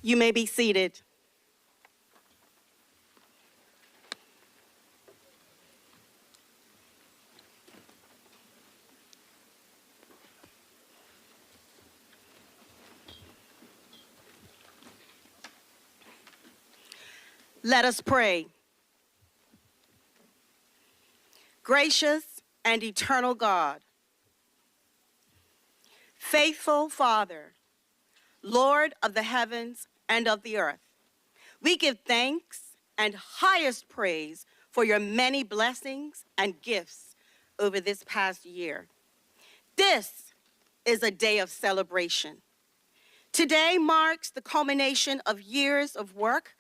You may be seated. Let us pray. Gracious and eternal God, faithful Father, Lord of the heavens and of the earth, we give thanks and highest praise for your many blessings and gifts over this past year. This is a day of celebration. Today marks the culmination of years of work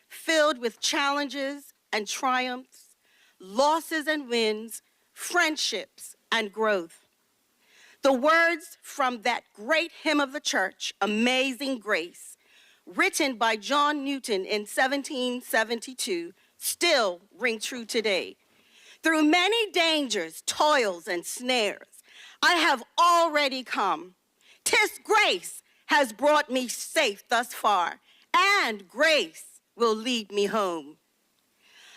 filled with challenges and triumphs, losses and wins, friendships and growth. The words from that great hymn of the church, Amazing Grace, written by John Newton in 1772, still ring true today. Through many dangers, toils, and snares, I have already come. 'Tis grace has brought me safe thus far, and grace will lead me home.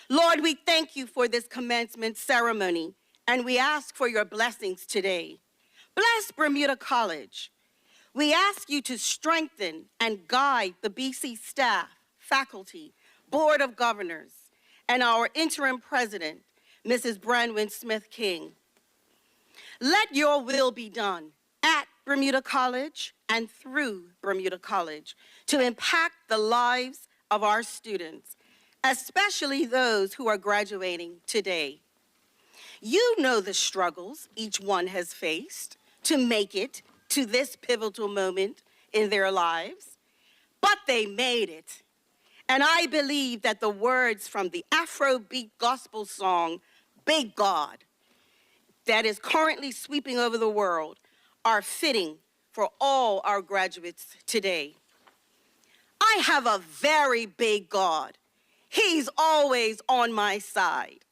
Lord, we thank you for this commencement ceremony, and we ask for your blessings today. Bless Bermuda College. We ask you to strengthen and guide the BC staff, faculty, Board of Governors, and our interim president, Mrs. Branwyn Smith-King. Let your will be done at Bermuda College and through Bermuda College to impact the lives of our students, especially those who are graduating today. You know the struggles each one has faced to make it to this pivotal moment in their lives, but they made it. And I believe that the words from the Afrobeat gospel song, Big God, that is currently sweeping over the world, are fitting for all our graduates today. I have a very big God. He's always on my side.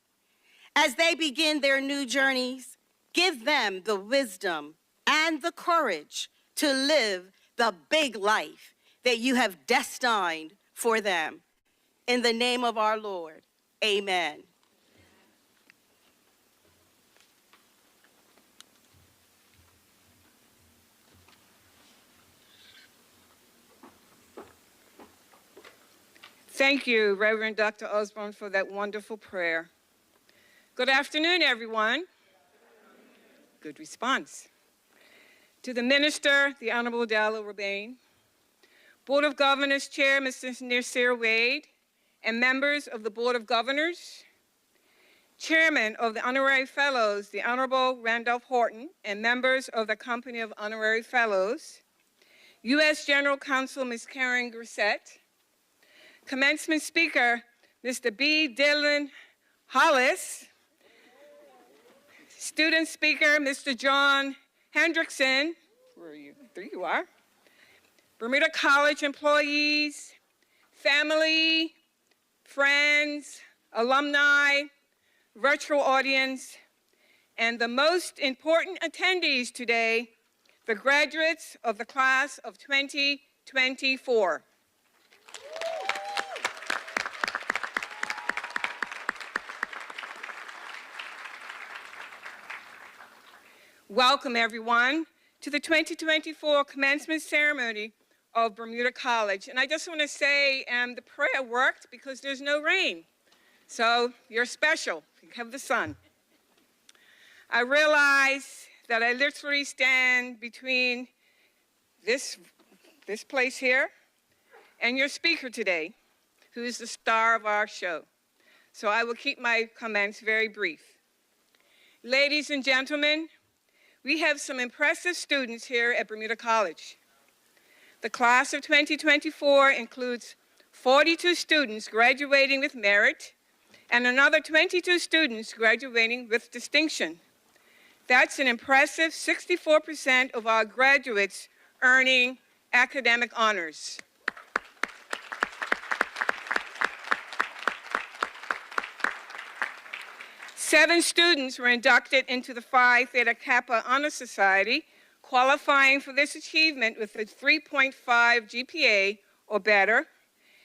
As they begin their new journeys, give them the wisdom and the courage to live the big life that you have destined for them. In the name of our Lord, amen. Thank you, Reverend Dr. Osborne, for that wonderful prayer. Good afternoon, everyone. Good response. To the Minister, the Honorable Dalla Rabane, Board of Governors Chair, Mr. Nasir Wade, and members of the Board of Governors, Chairman of the Honorary Fellows, the Honorable Randolph Horton, and members of the Company of Honorary Fellows, U.S. General Counsel, Ms. Karen Grissett, Commencement Speaker, Mr. B. Dylan Hollis, Student Speaker, Mr. John Hendrickson, where are you? There you are. Bermuda College employees, family, friends, alumni, virtual audience, and the most important attendees today, the graduates of the class of 2024. Welcome, everyone, to the 2024 commencement ceremony of Bermuda College. And I just want to say the prayer worked because there's no rain. So you're special. You have the sun. I realize that I literally stand between this place here and your speaker today, who is the star of our show. So I will keep my comments very brief. Ladies and gentlemen, we have some impressive students here at Bermuda College. The class of 2024 includes 42 students graduating with merit and another 22 students graduating with distinction. That's an impressive 64% of our graduates earning academic honors. Seven students were inducted into the Phi Theta Kappa Honor Society, qualifying for this achievement with a 3.5 GPA or better,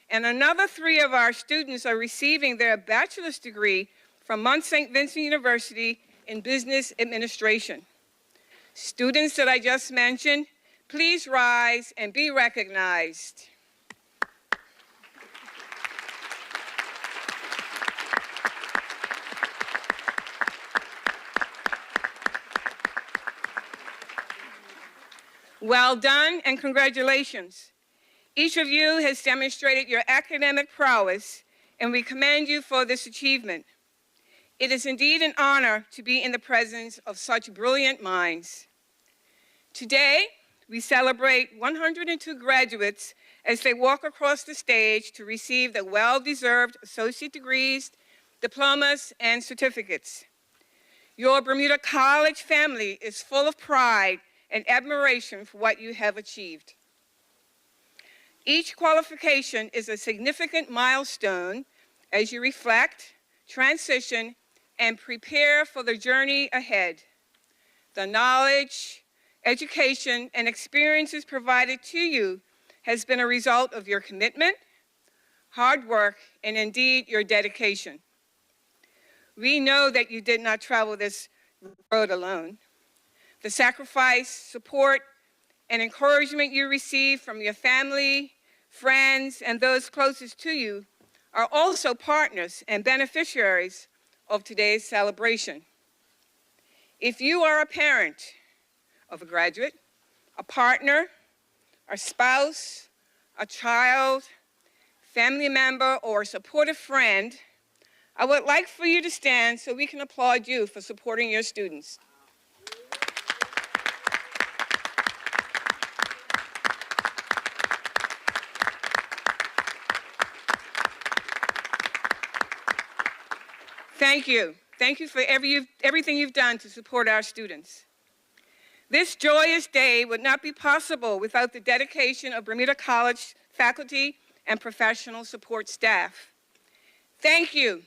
and another 3 of our students are receiving their bachelor's degree from Mount St. Vincent University in Business Administration. Students that I just mentioned, please rise and be recognized. Well done and congratulations. Each of you has demonstrated your academic prowess, and we commend you for this achievement. It is indeed an honor to be in the presence of such brilliant minds. Today, we celebrate 102 graduates as they walk across the stage to receive their well-deserved associate degrees, diplomas, and certificates. Your Bermuda College family is full of pride and admiration for what you have achieved. Each qualification is a significant milestone as you reflect, transition, and prepare for the journey ahead. The knowledge, education, and experiences provided to you has been a result of your commitment, hard work, and indeed your dedication. We know that you did not travel this road alone. The sacrifice, support, and encouragement you receive from your family, friends, and those closest to you are also partners and beneficiaries of today's celebration. If you are a parent of a graduate, a partner, a spouse, a child, family member, or a supportive friend, I would like for you to stand so we can applaud you for supporting your students. Thank you. Thank you for everything you've done to support our students. This joyous day would not be possible without the dedication of Bermuda College faculty and professional support staff. Thank you.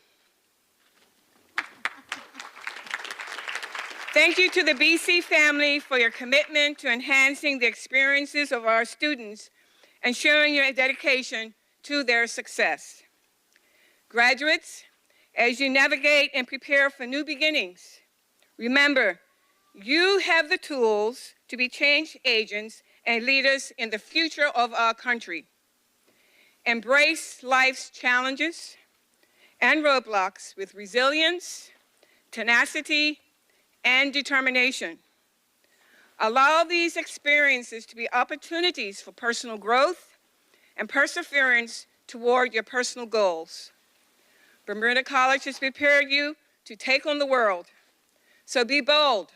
Thank you to the BC family for your commitment to enhancing the experiences of our students and showing your dedication to their success. Graduates, as you navigate and prepare for new beginnings, remember, you have the tools to be change agents and leaders in the future of our country. Embrace life's challenges and roadblocks with resilience, tenacity, and determination. Allow these experiences to be opportunities for personal growth and perseverance toward your personal goals. Bermuda College has prepared you to take on the world. So be bold,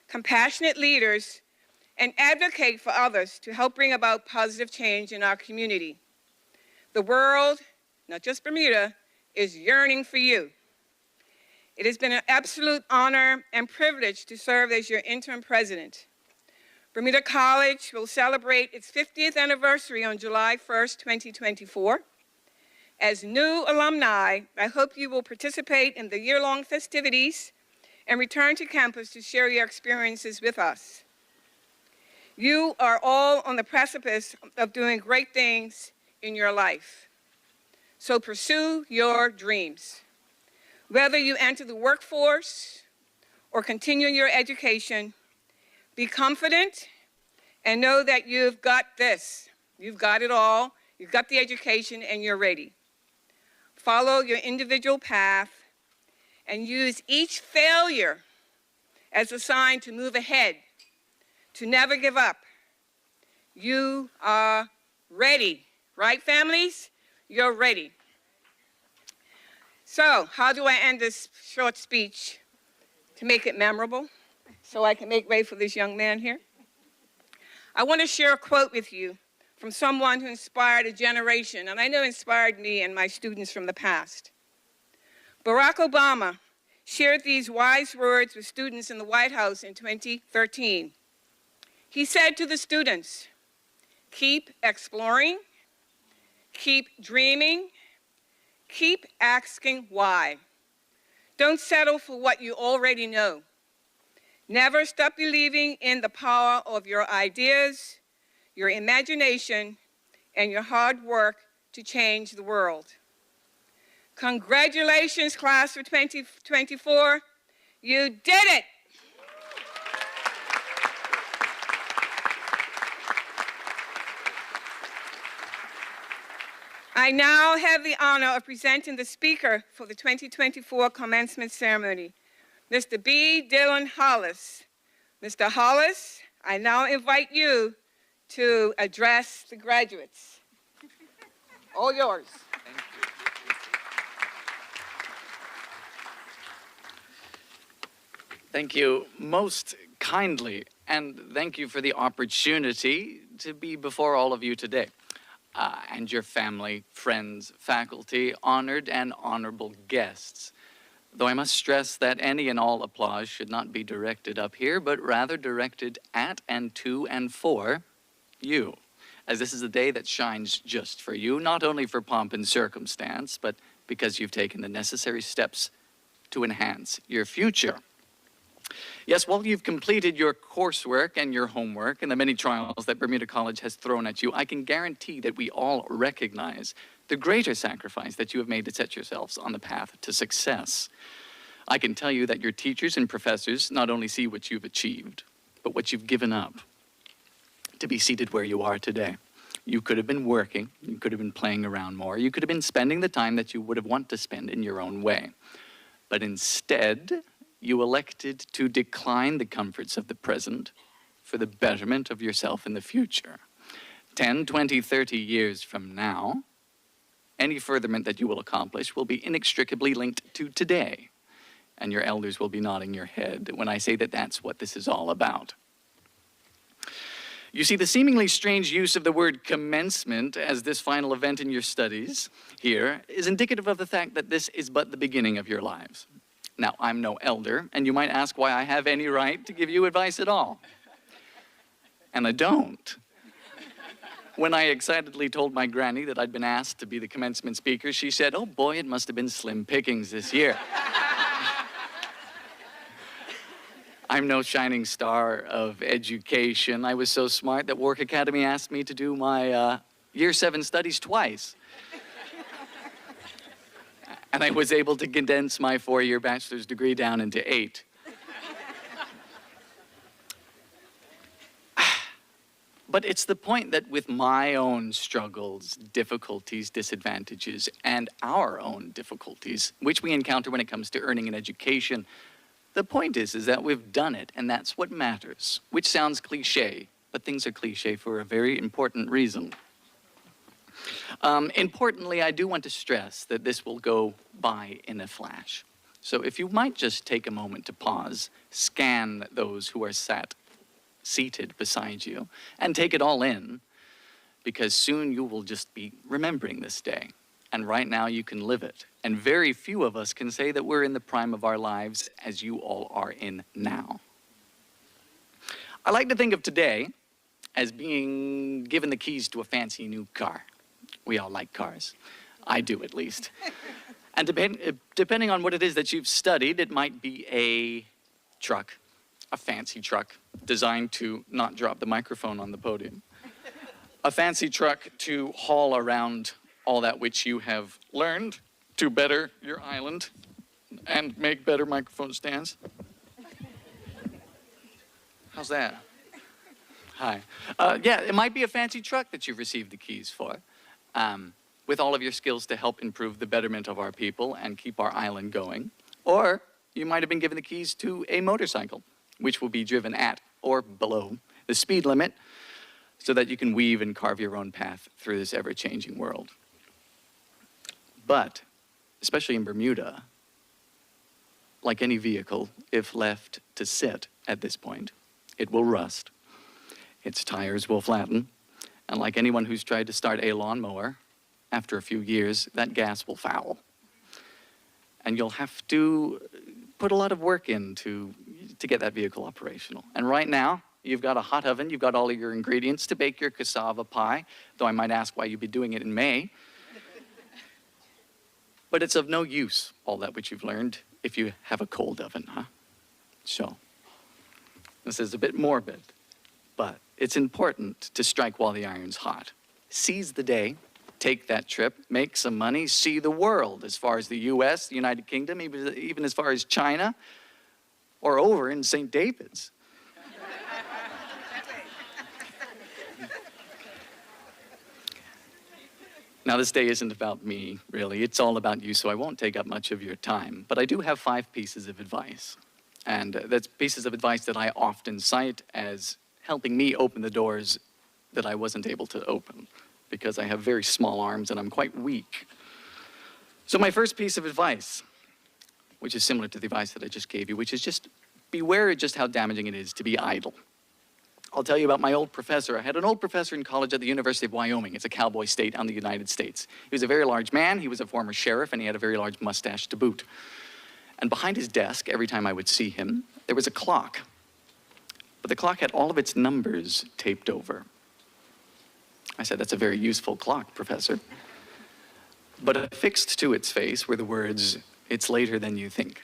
compassionate leaders, and advocate for others to help bring about positive change in our community. The world, not just Bermuda, is yearning for you. It has been an absolute honor and privilege to serve as your interim president. Bermuda College will celebrate its 50th anniversary on July 1st, 2024. As new alumni, I hope you will participate in the year-long festivities and return to campus to share your experiences with us. You are all on the precipice of doing great things in your life. So pursue your dreams. Whether you enter the workforce or continue your education, be confident and know that you've got this. You've got it all. You've got the education and you're ready. Follow your individual path and use each failure as a sign to move ahead, to never give up. You are ready, right, families? You're ready. So, how do I end this short speech to make it memorable so I can make way for this young man here? I want to share a quote with you from someone who inspired a generation, and I know inspired me and my students from the past. Barack Obama shared these wise words with students in the White House in 2013. He said to the students, keep exploring, keep dreaming, keep asking why. Don't settle for what you already know. Never stop believing in the power of your ideas, your imagination, and your hard work to change the world. Congratulations, class for 2024. You did it! I now have the honor of presenting the speaker for the 2024 commencement ceremony, Mr. B. Dylan Hollis. Mr. Hollis, I now invite you to address the graduates. All yours. Thank you. Thank you most kindly, and thank you for the opportunity to be before all of you today. And your family, friends, faculty, honored and honorable guests. Though I must stress that any and all applause should not be directed up here, but rather directed at and to and for you, as this is a day that shines just for you, not only for pomp and circumstance, but because you've taken the necessary steps to enhance your future. Yes, while you've completed your coursework and your homework and the many trials that Bermuda College has thrown at you, I can guarantee that we all recognize the greater sacrifice that you have made to set yourselves on the path to success. I can tell you that your teachers and professors not only see what you've achieved, but what you've given up to be seated where you are today. You could have been working, you could have been playing around more, you could have been spending the time that you would have wanted to spend in your own way. But instead, you elected to decline the comforts of the present for the betterment of yourself in the future. 10, 20, 30 years from now, any furtherment that you will accomplish will be inextricably linked to today. And your elders will be nodding your head when I say that that's what this is all about. You see, the seemingly strange use of the word commencement as this final event in your studies here is indicative of the fact that this is but the beginning of your lives. Now, I'm no elder, and you might ask why I have any right to give you advice at all. And I don't. When I excitedly told my granny that I'd been asked to be the commencement speaker, she said, "Oh boy, it must have been slim pickings this year." I'm no shining star of education. I was so smart that Warwick Academy asked me to do my Year 7 studies twice. And I was able to condense my 4-year bachelor's degree down into 8. But it's the point that with my own struggles, difficulties, disadvantages, and our own difficulties, which we encounter when it comes to earning an education, the point is that we've done it, and that's what matters, which sounds cliche, but things are cliche for a very important reason. Importantly, I do want to stress that this will go by in a flash. So if you might just take a moment to pause, scan those who are seated beside you, and take it all in, because soon you will just be remembering this day. And right now you can live it. And very few of us can say that we're in the prime of our lives as you all are in now. I like to think of today as being given the keys to a fancy new car. We all like cars. I do, at least. And depending on what it is that you've studied, it might be a truck, a fancy truck designed to not drop the microphone on the podium. A fancy truck to haul around all that which you have learned to better your island and make better microphone stands. How's that? Hi. Yeah, it might be a fancy truck that you've received the keys for, with all of your skills to help improve the betterment of our people and keep our island going. Or you might have been given the keys to a motorcycle, which will be driven at or below the speed limit so that you can weave and carve your own path through this ever-changing world. But, especially in Bermuda, like any vehicle, if left to sit at this point, it will rust, its tires will flatten, and like anyone who's tried to start a lawnmower, after a few years, that gas will foul. And you'll have to put a lot of work in to get that vehicle operational. And right now, you've got a hot oven, you've got all of your ingredients to bake your cassava pie, though I might ask why you'd be doing it in May. But it's of no use, all that which you've learned, if you have a cold oven, huh? So, this is a bit morbid, but it's important to strike while the iron's hot. seize the day, take that trip, make some money, see the world as far as the US, the United Kingdom, even as far as China, or over in St. David's. Now, this day isn't about me, really. It's all about you, so I won't take up much of your time. But I do have 5 pieces of advice. And that's pieces of advice that I often cite as helping me open the doors that I wasn't able to open, because I have very small arms and I'm quite weak. So my first piece of advice, which is similar to the advice that I just gave you, which is just beware just how damaging it is to be idle. I'll tell you about my old professor. I had an old professor in college at the University of Wyoming. It's a cowboy state on the United States. He was a very large man. He was a former sheriff, and he had a very large mustache to boot. And behind his desk, every time I would see him, there was a clock. But the clock had all of its numbers taped over. I said, "That's a very useful clock, Professor." But affixed to its face were the words, "It's later than you think."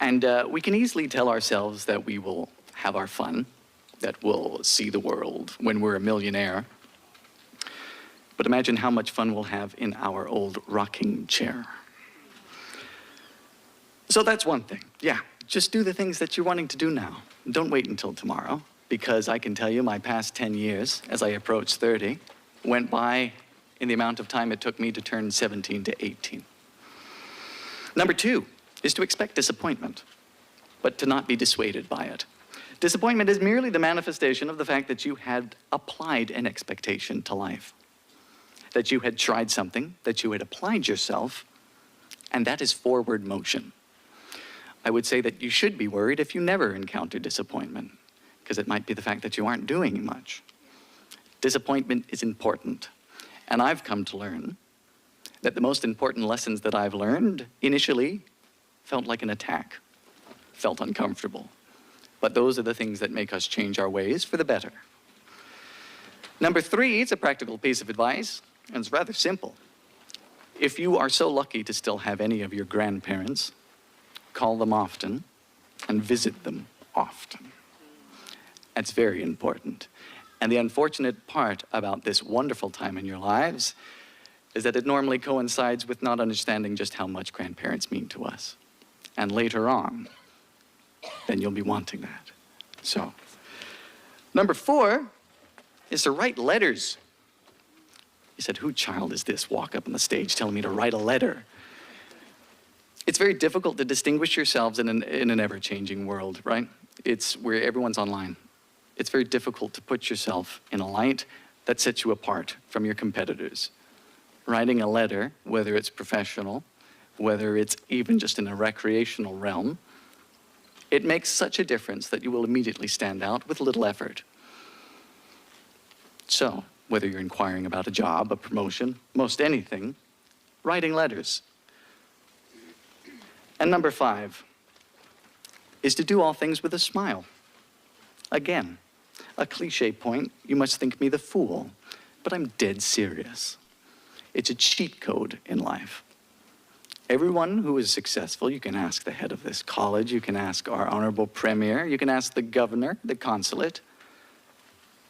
And we can easily tell ourselves that we will have our fun, that we'll see the world when we're a millionaire. But imagine how much fun we'll have in our old rocking chair. So that's one thing. Yeah, just do the things that you're wanting to do now. Don't wait until tomorrow, because I can tell you my past 10 years, as I approach 30, went by in the amount of time it took me to turn 17 to 18. Number 2 is to expect disappointment, but to not be dissuaded by it. Disappointment is merely the manifestation of the fact that you had applied an expectation to life, that you had tried something, that you had applied yourself, and that is forward motion. I would say that you should be worried if you never encounter disappointment, because it might be the fact that you aren't doing much. Disappointment is important, and I've come to learn that the most important lessons that I've learned initially felt like an attack, felt uncomfortable. But those are the things that make us change our ways for the better. Number 3 is a practical piece of advice, and it's rather simple. If you are so lucky to still have any of your grandparents, call them often and visit them often. That's very important. And the unfortunate part about this wonderful time in your lives is that it normally coincides with not understanding just how much grandparents mean to us. And later on, then you'll be wanting that. So, number 4 is to write letters. You said, "Who child is this walk up on the stage telling me to write a letter?" It's very difficult to distinguish yourselves in an ever-changing world, right? It's where everyone's online. It's very difficult to put yourself in a light that sets you apart from your competitors. Writing a letter, whether it's professional, whether it's even just in a recreational realm, it makes such a difference that you will immediately stand out with little effort. So, whether you're inquiring about a job, a promotion, most anything, writing letters. And number 5 is to do all things with a smile. Again, a cliche point, you must think me the fool, but I'm dead serious. It's a cheat code in life. Everyone who is successful, you can ask the head of this college, you can ask our honorable premier, you can ask the governor, the consulate.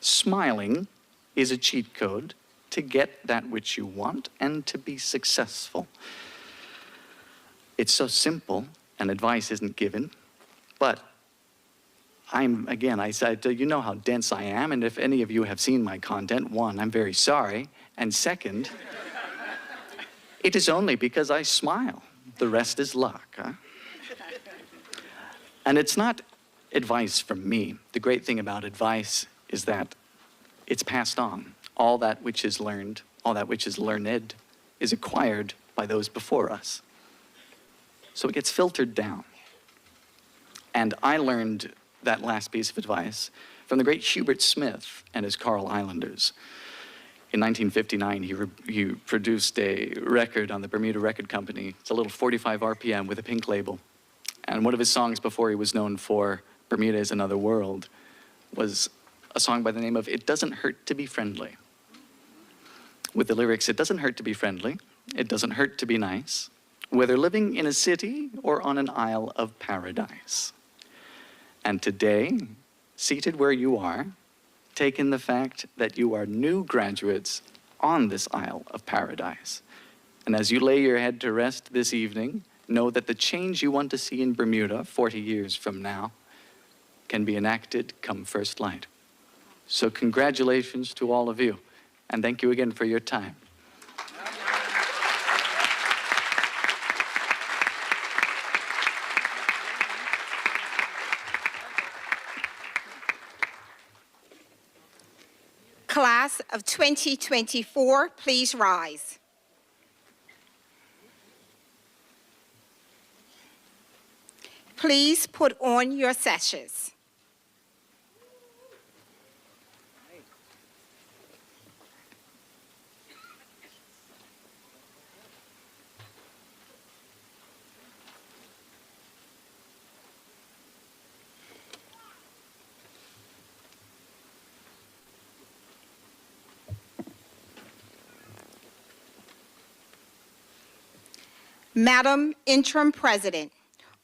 Smiling is a cheat code to get that which you want and to be successful. It's so simple, and advice isn't given, but I said, you know how dense I am, and if any of you have seen my content, 1, I'm very sorry, and 2nd, it is only because I smile. The rest is luck, huh? And it's not advice from me. The great thing about advice is that it's passed on. All that which is learned, all that which is learned, is acquired by those before us. So it gets filtered down. And I learned that last piece of advice from the great Hubert Smith and his Coral Islanders. In 1959, he produced a record on the Bermuda Record Company. It's a little 45 RPM with a pink label. And one of his songs before he was known for Bermuda is Another World was a song by the name of It Doesn't Hurt to Be Friendly. With the lyrics, it doesn't hurt to be friendly, it doesn't hurt to be nice, whether living in a city or on an isle of paradise. And today, seated where you are, take in the fact that you are new graduates on this Isle of Paradise. And as you lay your head to rest this evening, know that the change you want to see in Bermuda 40 years from now can be enacted come first light. So congratulations to all of you, and thank you again for your time. Class of 2024, please rise. Please put on your sashes. Madam Interim President,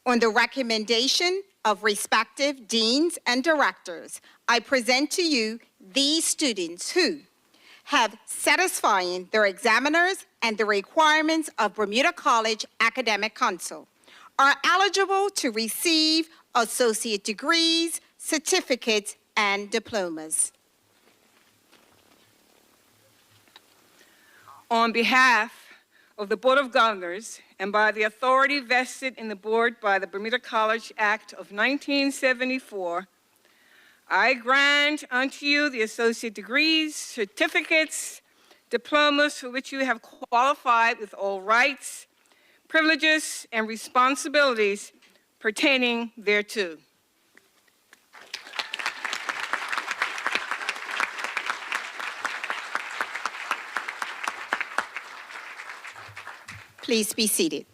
on the recommendation of respective deans and directors, I present to you these students who have satisfying their examiners and the requirements of Bermuda College Academic Council, are eligible to receive associate degrees, certificates, and diplomas. On behalf of the Board of Governors and by the authority vested in the board by the Bermuda College Act of 1974, I grant unto you the associate degrees, certificates, diplomas for which you have qualified with all rights, privileges, and responsibilities pertaining thereto. Please be seated.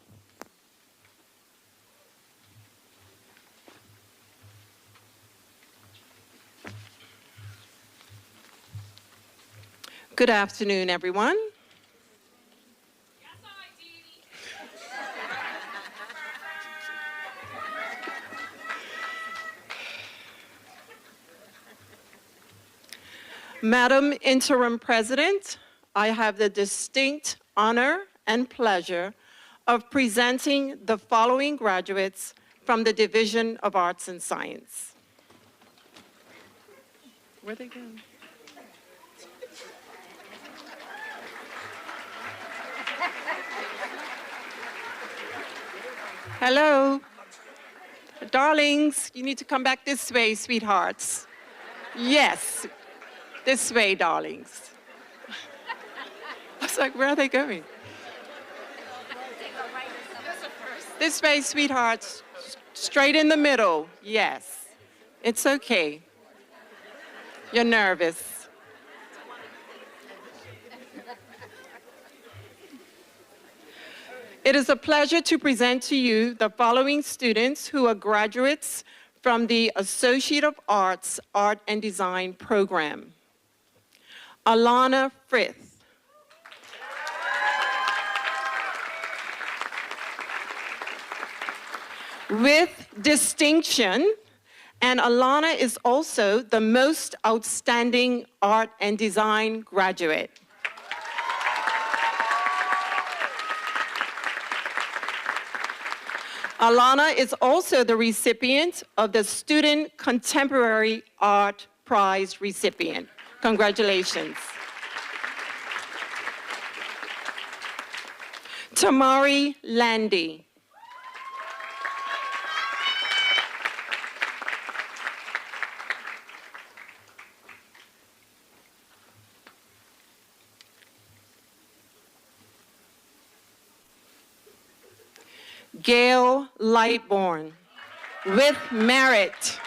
Good afternoon, everyone. Madam Interim President, I have the distinct honor and pleasure of presenting the following graduates from the Division of Arts and Science. Where they go? Hello. Darlings, you need to come back this way, sweethearts. Yes, this way, darlings. I was like, where are they going? This way, sweethearts. Straight in the middle. Yes. It's okay. You're nervous. It is a pleasure to present to you the following students who are graduates from the Associate of Arts, Art and Design program. Alana Frith. With distinction, and Alana is also the most outstanding art and design graduate. Alana is also the recipient of the Student Contemporary Art Prize recipient. Congratulations. Tamari Landy. Gail Lightborn, with merit.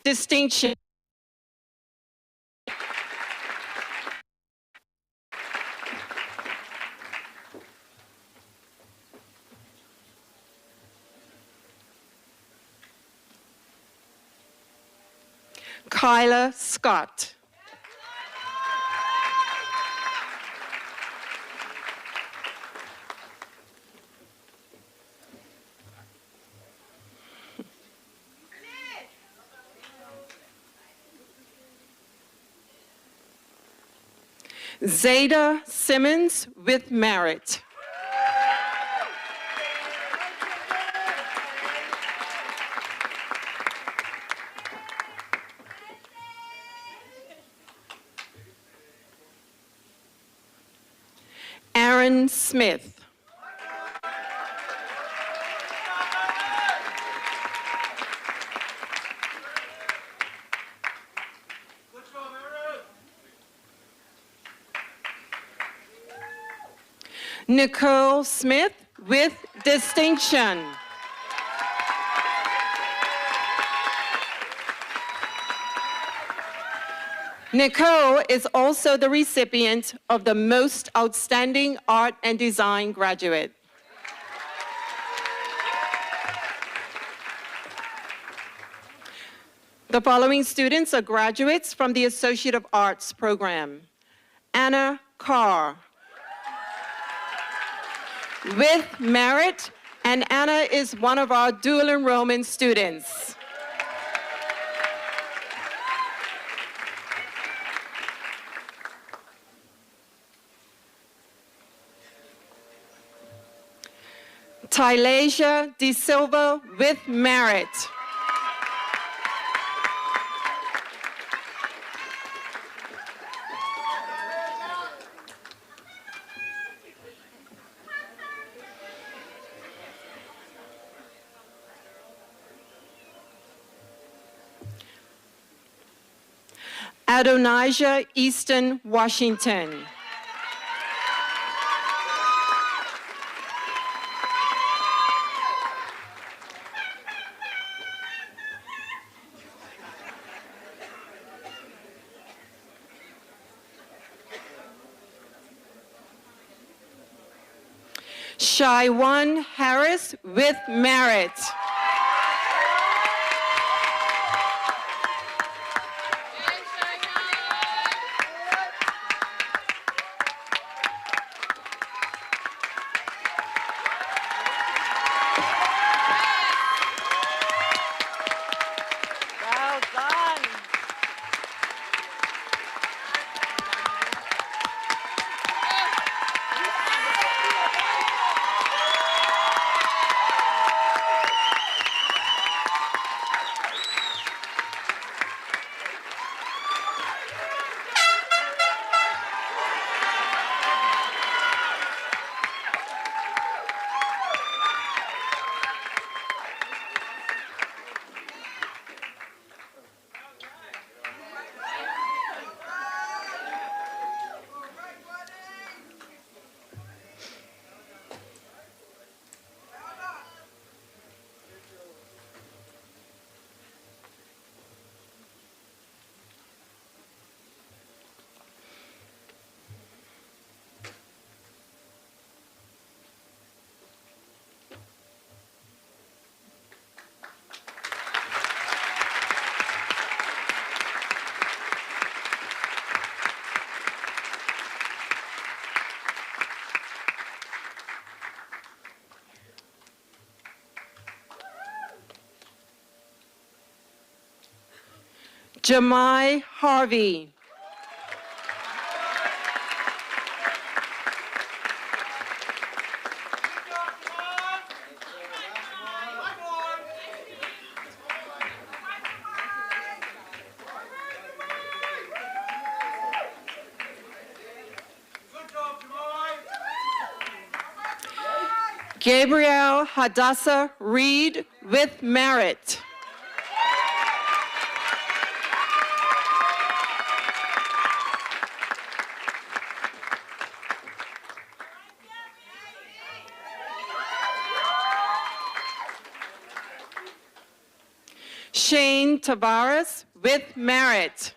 Distinction. Kyla Scott. Zeta Simmons with merit. Aaron Smith. Nicole Smith with distinction. Nicole is also the recipient of the Most Outstanding Art and Design Graduate. The following students are graduates from the Associate of Arts program. Anna Carr, with merit, and Anna is one of our dual enrollment students. Tylasia De Silva with merit. Adonijah Easton Washington. Shaiwan Harris with merit. Well done. Jamai Harvey. Gabrielle Hadassah Reed with merit. Shane Tavares with merit.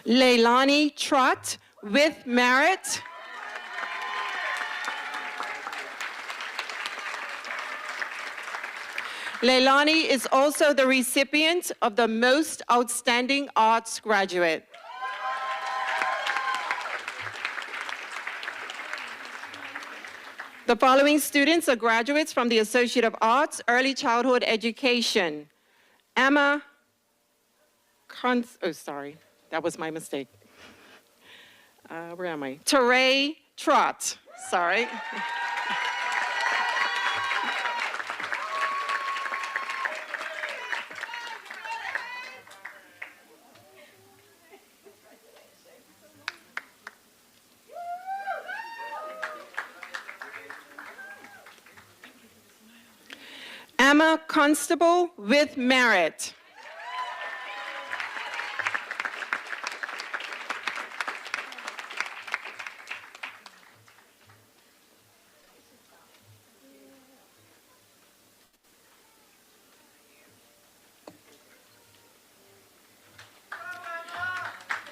Leilani Trott with merit. Leilani is also the recipient of the Most Outstanding Arts Graduate. The following students are graduates from the Associate of Arts, Early Childhood Education. Emma, sorry, that was my mistake. Where am I? Teray Trott, sorry. Emma Constable with merit.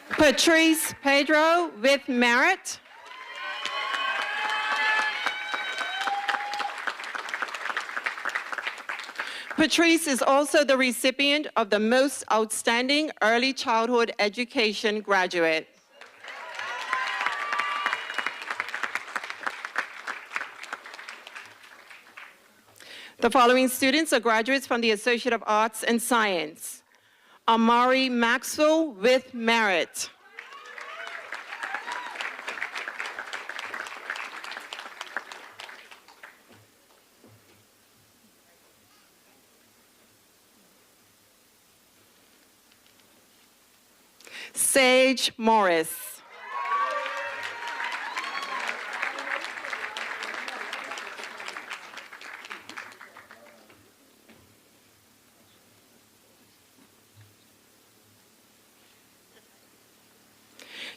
Patrice Pedro with merit. Patrice is also the recipient of the Most Outstanding Early Childhood Education graduate. The following students are graduates from the Associate of Arts and Science. Amari Maxwell with merit. Sage Morris.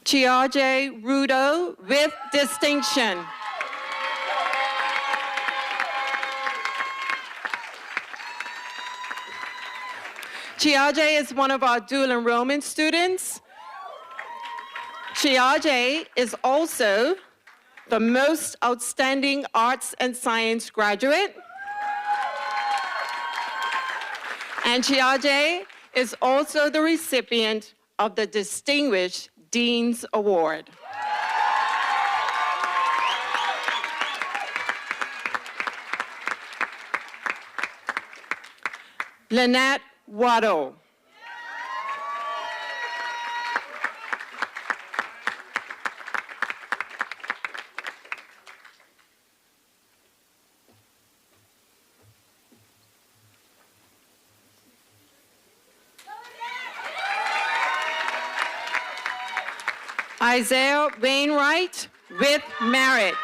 Chiaje Rudo with distinction. Chiaje is one of our dual enrollment students. Chiaje is also the Most Outstanding Arts and Science graduate. And Chiaje is also the recipient of the Distinguished Dean's Award. Lynette Waddle. Isaiah Wainwright with merit.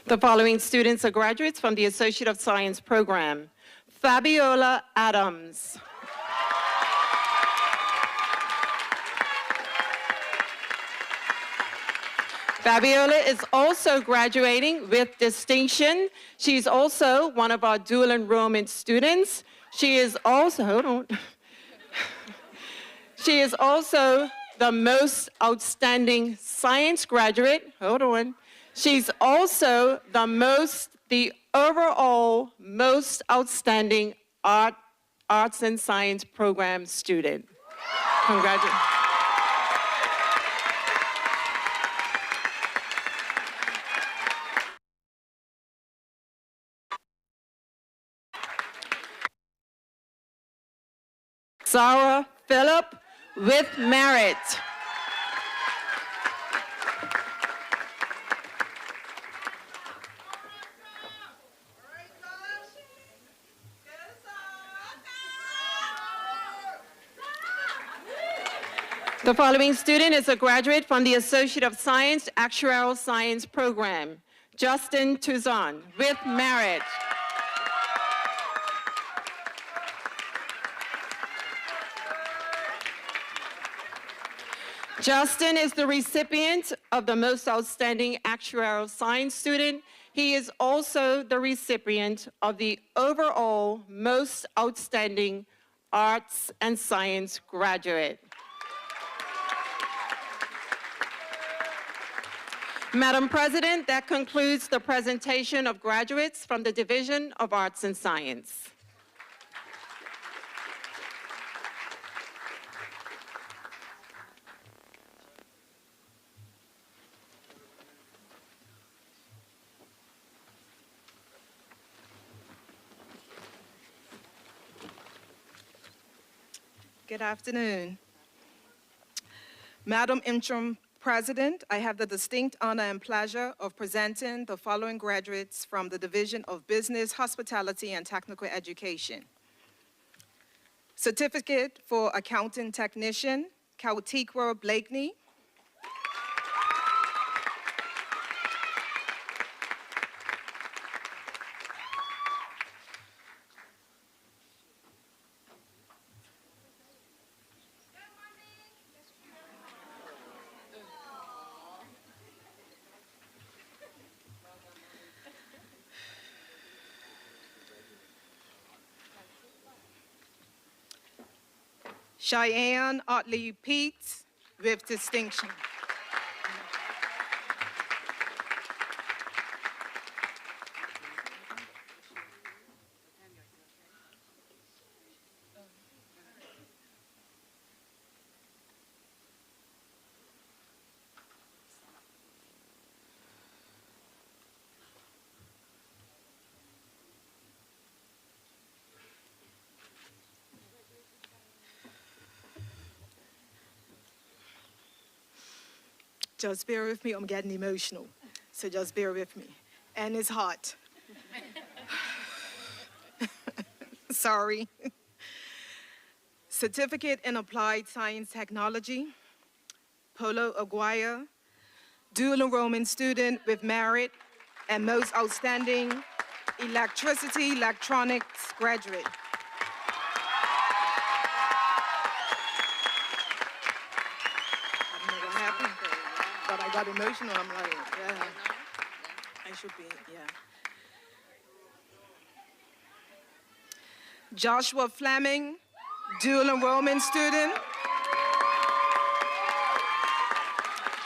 The following students are graduates from the Associate of Science program. Fabiola Adams. Fabiola is also graduating with distinction. She's also one of our dual enrollment students. She is also, She is also the Most Outstanding Science graduate. She's also the overall Most Outstanding Arts and Science program student. Congratulations. Sarah Phillip with merit. The following student is a graduate from the Associate of Science Actuarial Science program, Justin Tuzon with merit. Justin is the recipient of the Most Outstanding Actuarial Science student. He is also the recipient of the overall Most Outstanding Arts and Science graduate. Madam President, that concludes the presentation of graduates from the Division of Arts and Science. Good afternoon. Madam Interim President, I have the distinct honor and pleasure of presenting the following graduates from the Division of Business, Hospitality, and Technical Education. Certificate for Accounting Technician, Kautikwa Blakeney. Cheyenne Otley Peets with distinction. Just bear with me, I'm getting emotional. So just bear with me. And it's hot. Sorry. Certificate in Applied Science Technology, Polo Aguirre, dual enrollment student with merit and most outstanding electricity electronics graduate. But I got emotional, I'm like, yeah, I should be, yeah. Joshua Fleming, dual enrollment student,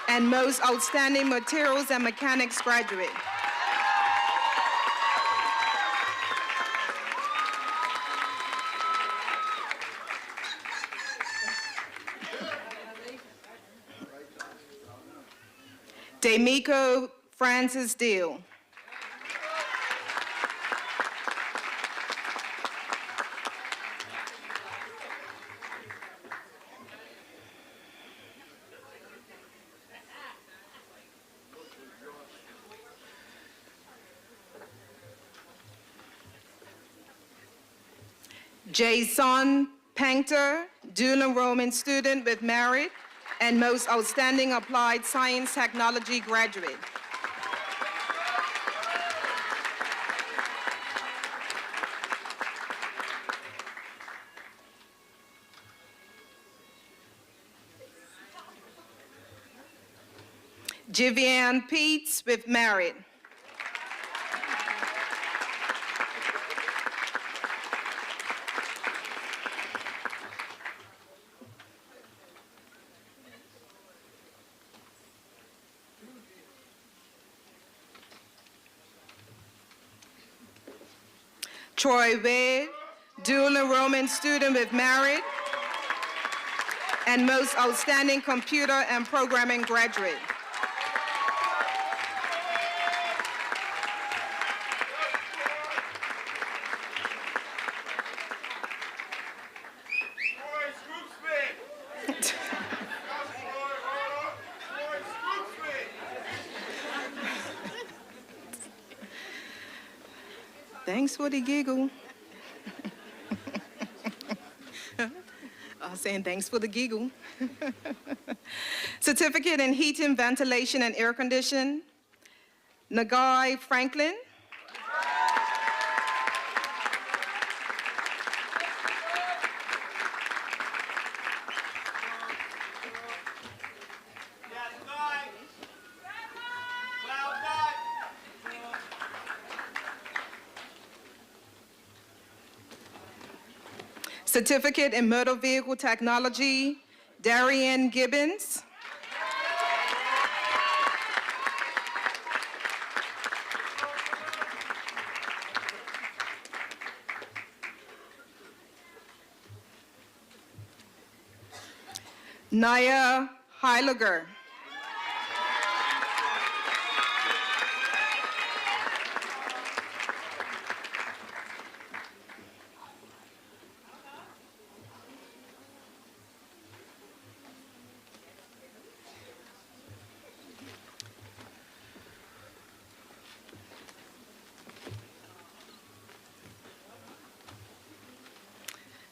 and most outstanding materials and mechanics graduate. Demiko Francis Deal. Jason Painter, dual enrollment student with merit and most outstanding applied science technology graduate. Jivian Peets with merit. Troy Wade, dual enrollment student with merit and most outstanding computer and programming graduate. Thanks for the giggle. I was saying thanks for the giggle. Certificate in Heating, Ventilation, and Air Conditioning, Nagai Franklin. Certificate in Motor Vehicle Technology, Darian Gibbons. Naya Heiliger.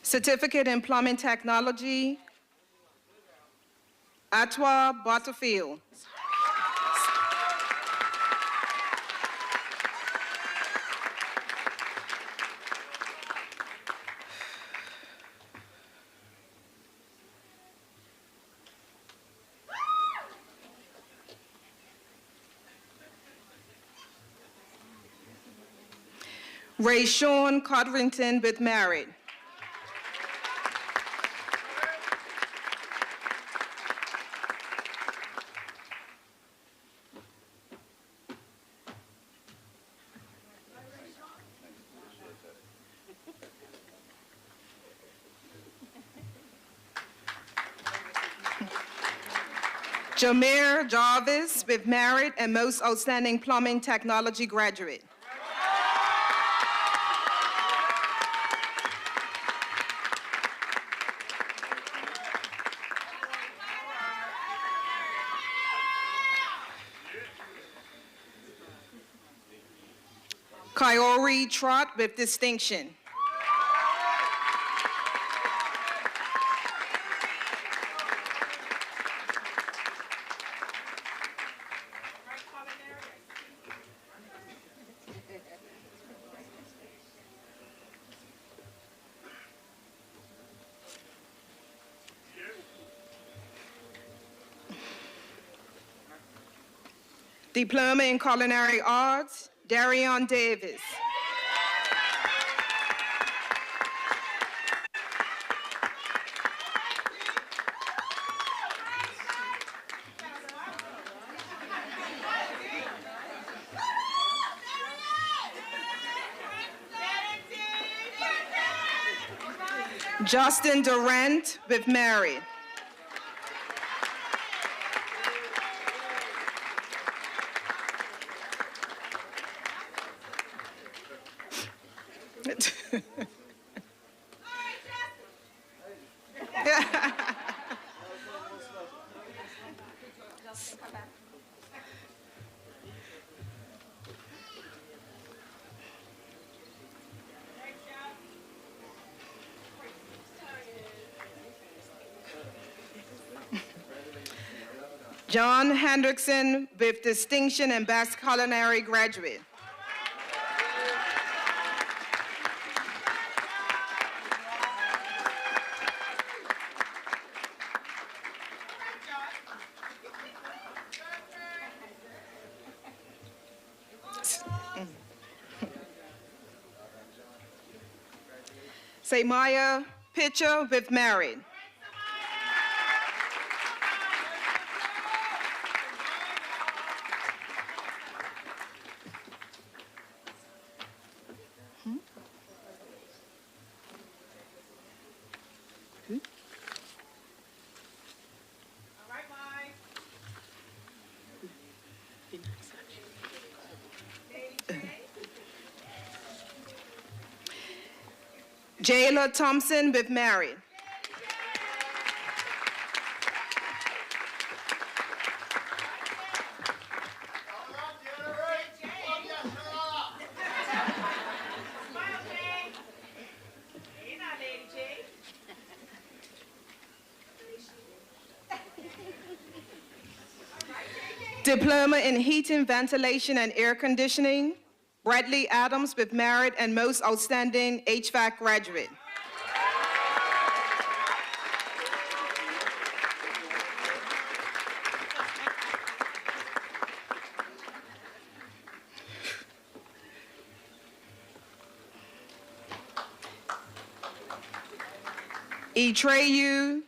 Certificate in Plumbing Technology, Atwa Butterfield. Ray Sean Codrington with married. Jameer Jarvis with merit and most outstanding plumbing technology graduate. Kyori Trott with distinction. Diploma in Culinary Arts, Darion Davis. Justin Durant with merit. John Hendrickson with distinction and best culinary graduate. Samaya Pitcher with merit. Jayla Thompson with merit. Diploma in Heating, Ventilation, and Air Conditioning, Bradley Adams with merit and most outstanding HVAC graduate. Etreyu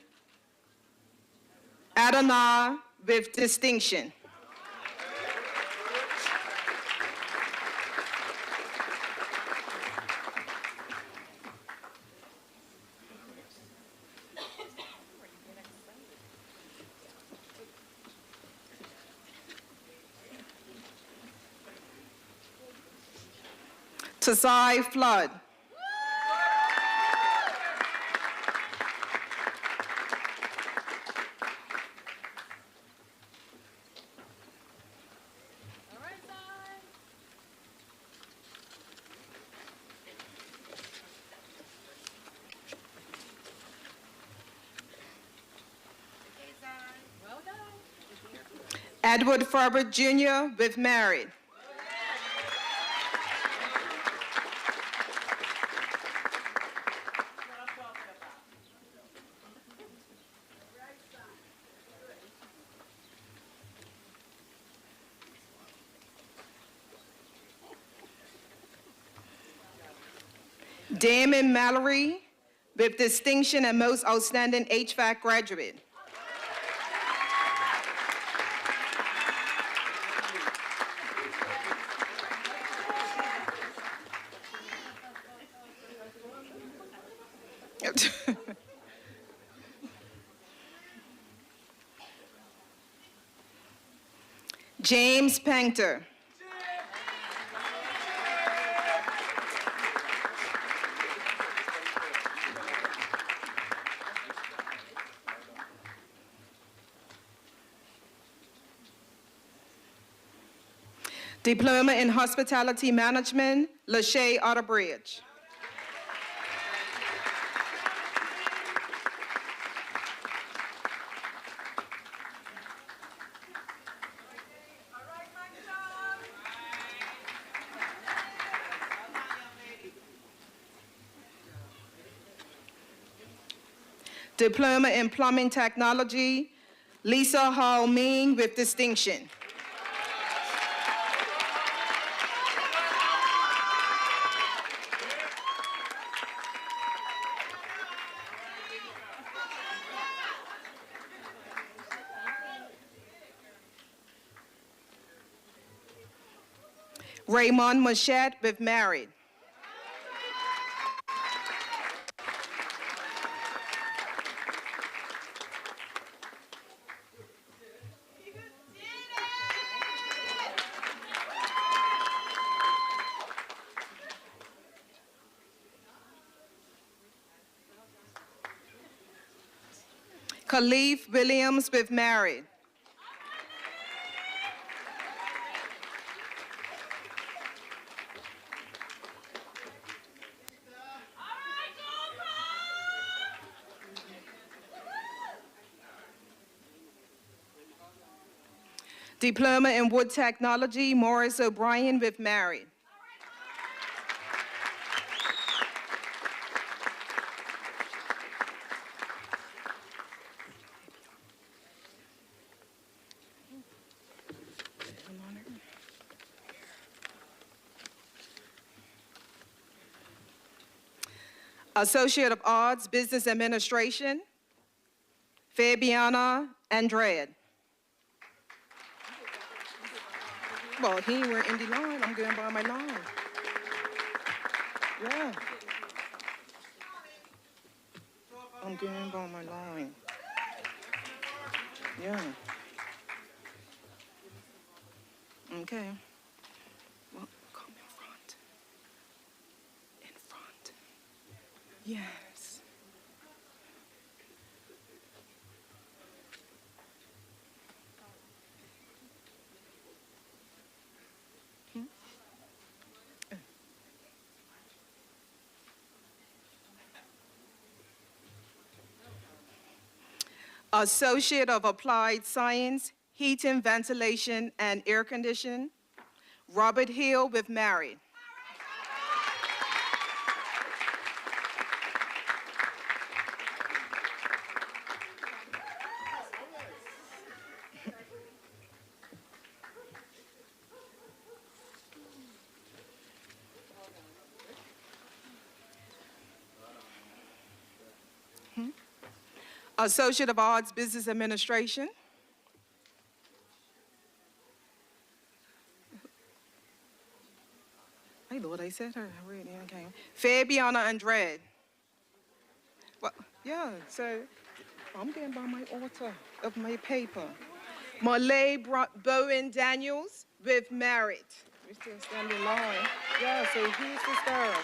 Adonai with distinction. Tasai Flood. Edward Ferber Jr. with married. Damon Mallory with distinction and most outstanding HVAC graduate. James Painter. Diploma in Hospitality Management, Lachey Otterbridge. Diploma in Plumbing Technology, Lisa Hall Ming with distinction. Raymond Machette with married. Khalif Williams with married. Diploma in Wood Technology, Morris O'Brien with married. Associate of Arts, Business Administration, Fabiana Andrade. Well, he ain't wearing indie line, I'm going by my line. Yeah. I'm going by my line. Yeah. Okay. Well, come in front. In front. Yes. Associate of Applied Science, Heating, Ventilation, and Air Conditioning, Robert Hill with married. Associate of Arts, Business Administration. Hey, Lord, I said her already. Okay. Fabiana Andrade. Well, yeah, so I'm getting by my author of my paper. Marley Bowen Daniels with married. We still stand in line. Yeah, so who's this girl?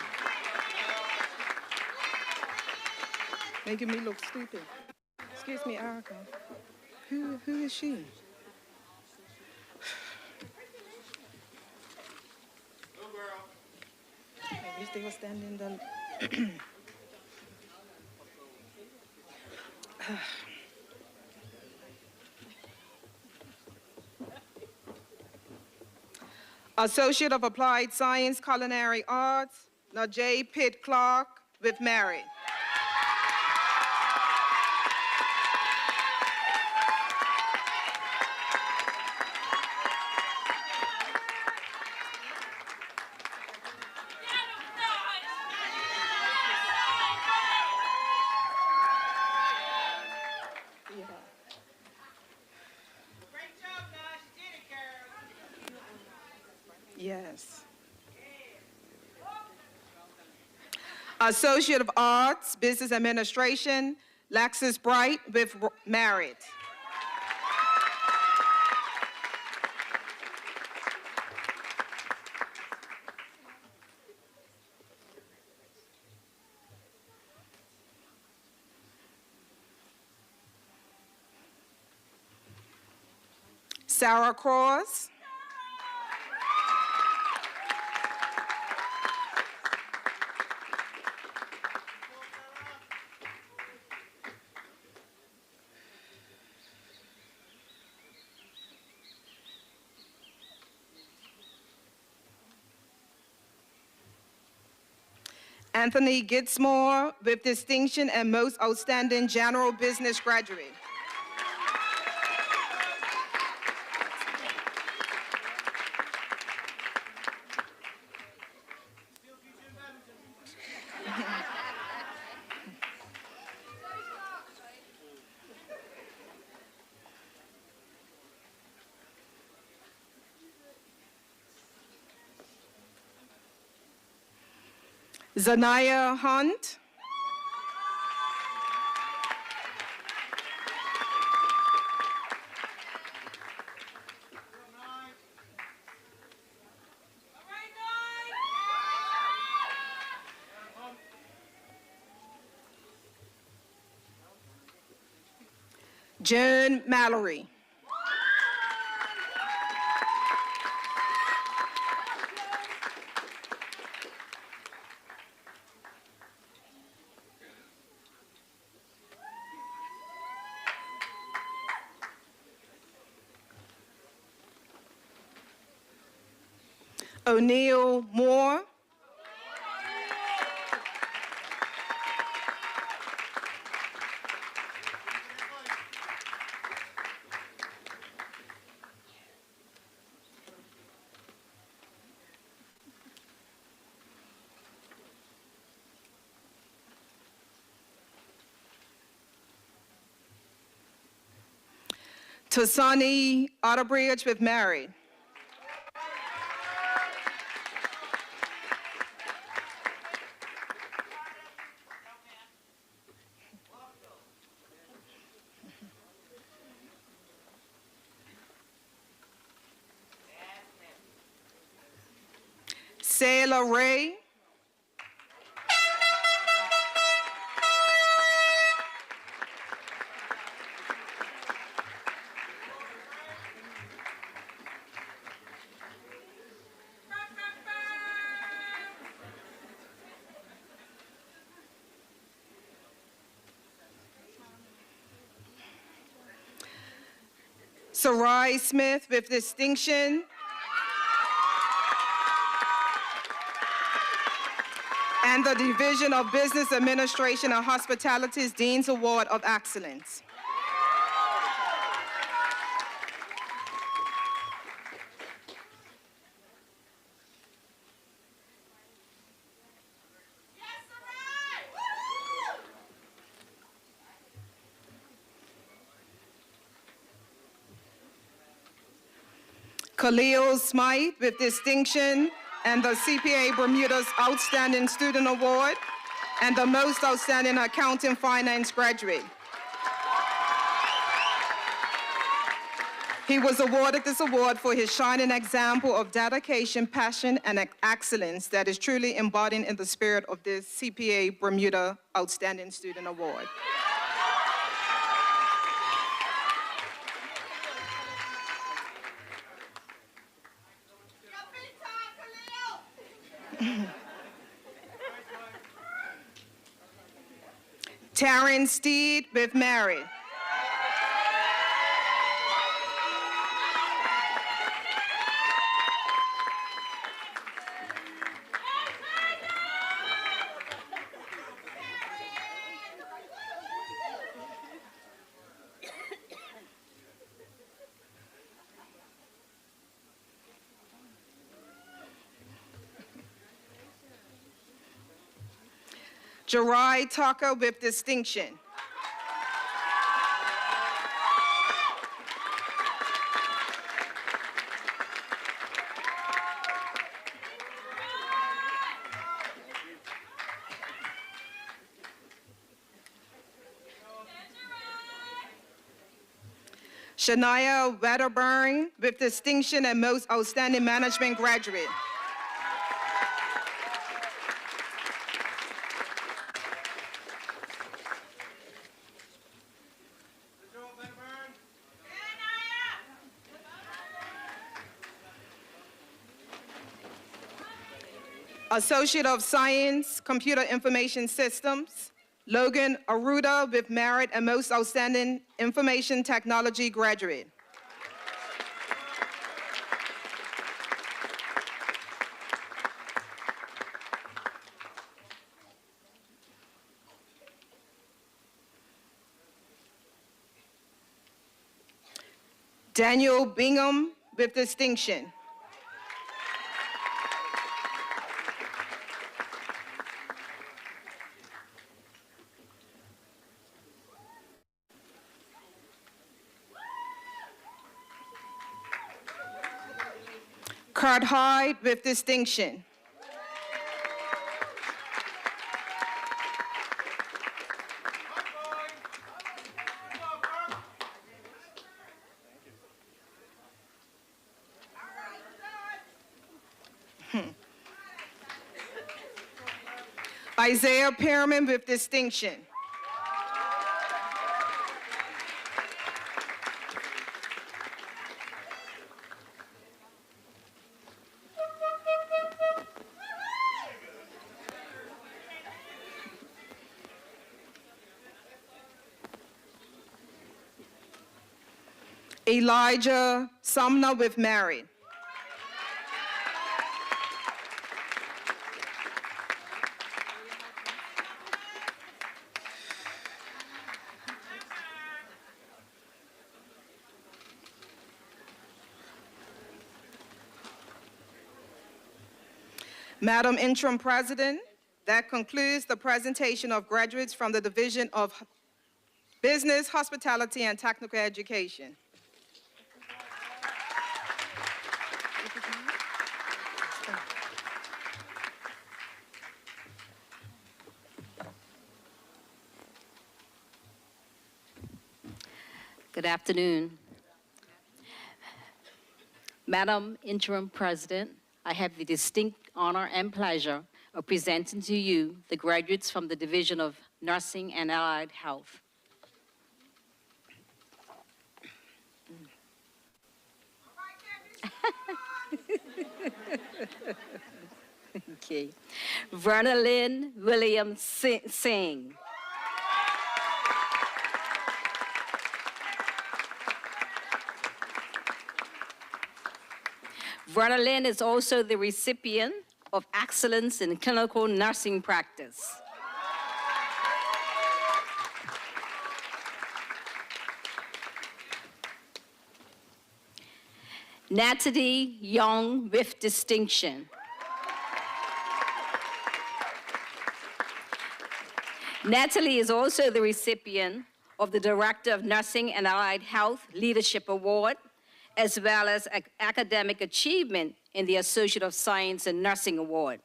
Making me look stupid. Excuse me, Erica. Who is she? I wish they were standing the... Associate of Applied Science, Culinary Arts, Najee Pitt Clark, with merit. Yes. Associate of Arts, Business Administration, Lexus Bright, with merit. Sarah Cross. Anthony Gitzmore, with distinction and most outstanding general business graduate. Zanaya Hunt. Jen Mallory. O'Neill Moore. Tasani Otterbridge, with merit. Sayla Ray. Sarai Smith, with distinction. And the Division of Business Administration and Hospitality's Dean's Award of Excellence. Khalil Smythe, with distinction, and the CPA Bermuda's Outstanding Student Award, and the Most Outstanding Accounting Finance Graduate. He was awarded this award for his shining example of dedication, passion, and excellence that is truly embodied in the spirit of this CPA Bermuda Outstanding Student Award. Taryn Steed with Mary. Jerai Tucker with distinction. Shania Wedderburn with distinction and most outstanding management graduate. Associate of Science, Computer Information Systems, Logan Aruda with merit and most outstanding information technology graduate. Daniel Bingham with distinction. Kurt Hyde with distinction. Isaiah Pearman with distinction. Elijah Sumner with merit. Madam Interim President, that concludes the presentation of graduates from the Division of Business, Hospitality, and Technical Education. Good afternoon. Madam Interim President, I have the distinct honor and pleasure of presenting to you the graduates from the Division of Nursing and Allied Health. Okay. Verna Lynn Williams Singh. Verna Lynn is also the recipient of Excellence in Clinical Nursing Practice. Natalie Young with distinction. Natalie is also the recipient of the Director of Nursing and Allied Health Leadership Award, as well as academic achievement in the Associate of Science in Nursing Award.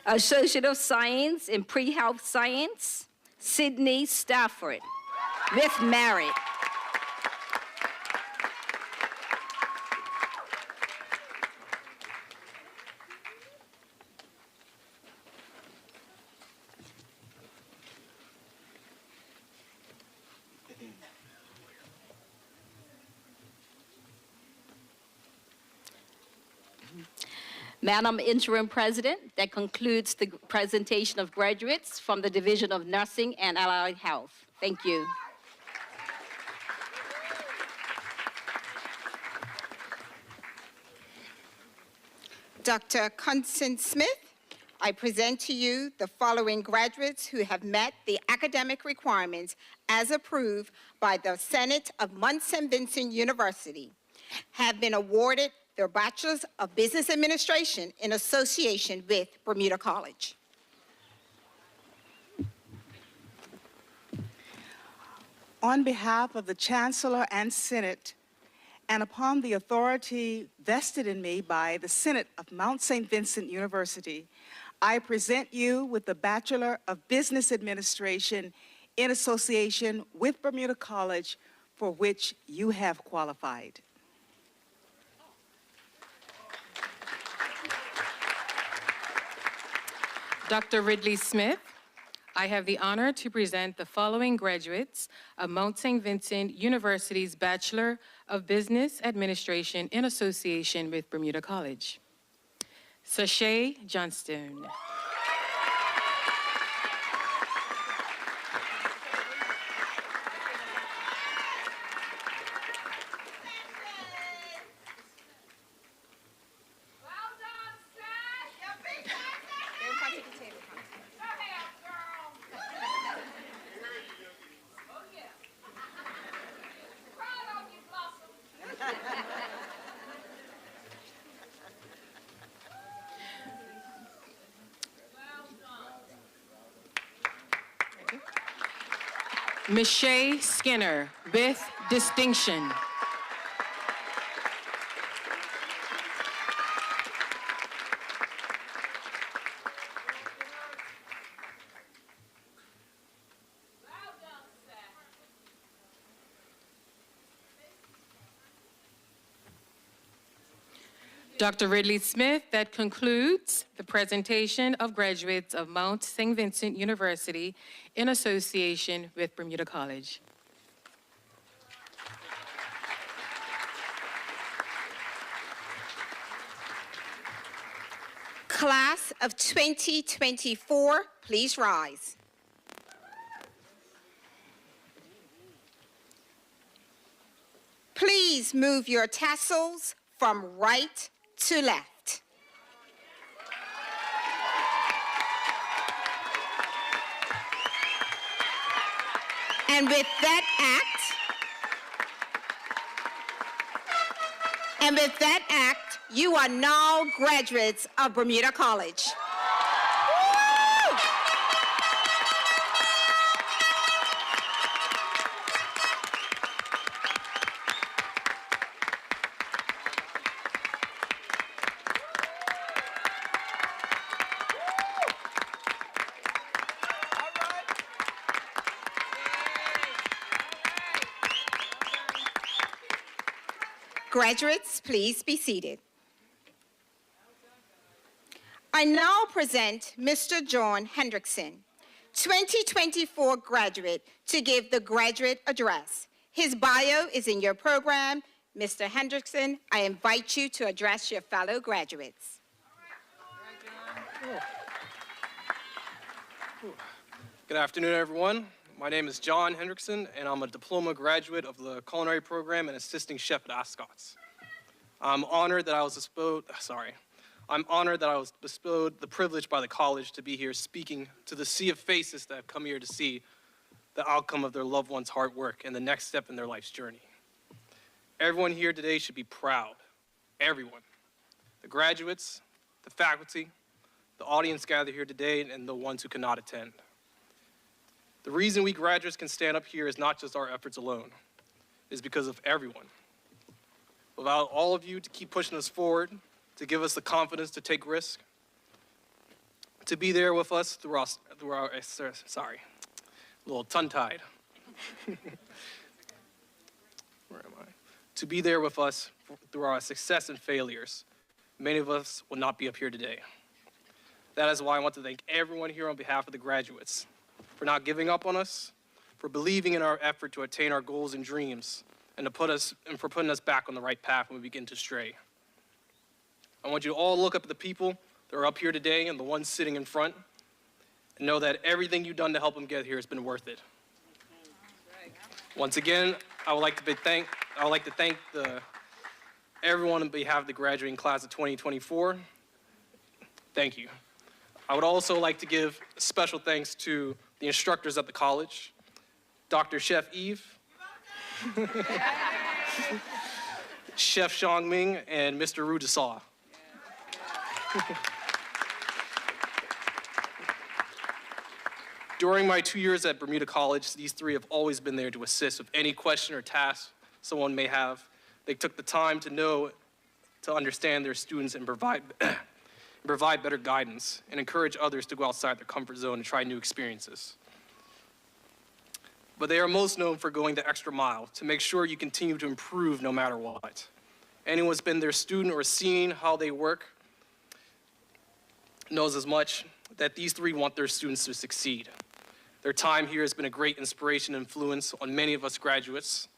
Associate of Science in Pre-Health Science, Sydney Stafford, with merit. Madam Interim President, that concludes the presentation of graduates from the Division of Nursing and Allied Health. Thank you. Dr. Constance Smith, I present to you the following graduates who have met the academic requirements as approved by the Senate of Mount St. Vincent University, have been awarded their Bachelor's of Business Administration in association with Bermuda College. On behalf of the Chancellor and Senate, and upon the authority vested in me by the Senate of Mount St. Vincent University, I present you with the Bachelor of Business Administration in association with Bermuda College, for which you have qualified. Dr. Ridley Smith, I have the honor to present the following graduates of Mount St. Vincent University's Bachelor of Business Administration in association with Bermuda College. Sashay Johnstone. Michelle Skinner, with distinction. Dr. Ridley Smith, that concludes the presentation of graduates of Mount St. Vincent University in association with Bermuda College. Class of 2024, please rise. Please move your tassels from right to left. And with that act, you are now graduates of Bermuda College. Woo! Graduates, please be seated. I now present Mr. John Hendrickson, 2024 graduate, to give the graduate address. His bio is in your program. Mr. Hendrickson, I invite you to address your fellow graduates. Good afternoon, everyone. My name is John Hendrickson, and I'm a diploma graduate of the culinary program and assisting chef at Ascot's. I'm honored that I was bestowed the privilege by the college to be here speaking to the sea of faces that have come here to see the outcome of their loved ones' hard work and the next step in their life's journey. Everyone here today should be proud. Everyone. The graduates, the faculty, the audience gathered here today, and the ones who cannot attend. The reason we graduates can stand up here is not just our efforts alone. It is because of everyone. Without all of you to keep pushing us forward, to give us the confidence to take risks, to be there with us through our sorry, a little tongue-tied. Where am I? To be there with us through our success and failures. Many of us will not be up here today. That is why I want to thank everyone here on behalf of the graduates for not giving up on us, for believing in our effort to attain our goals and dreams, and for putting us back on the right path when we begin to stray. I want you to all look up at the people that are up here today and the ones sitting in front, and know that everything you've done to help them get here has been worth it. Once again, I would like to thank everyone on behalf of the graduating class of 2024. Thank you. I would also like to give special thanks to the instructors at the college, Dr. Chef Eve, Chef Xiangming, and Mr. Ru Desaw. During my 2 years at Bermuda College, these three have always been there to assist with any question or task someone may have. They took the time to understand their students and provide better guidance and encourage others to go outside their comfort zone and try new experiences. But they are most known for going the extra mile to make sure you continue to improve no matter what. Anyone who's been their student or seen how they work knows as much that these three want their students to succeed. Their time here has been a great inspiration and influence on many of us graduates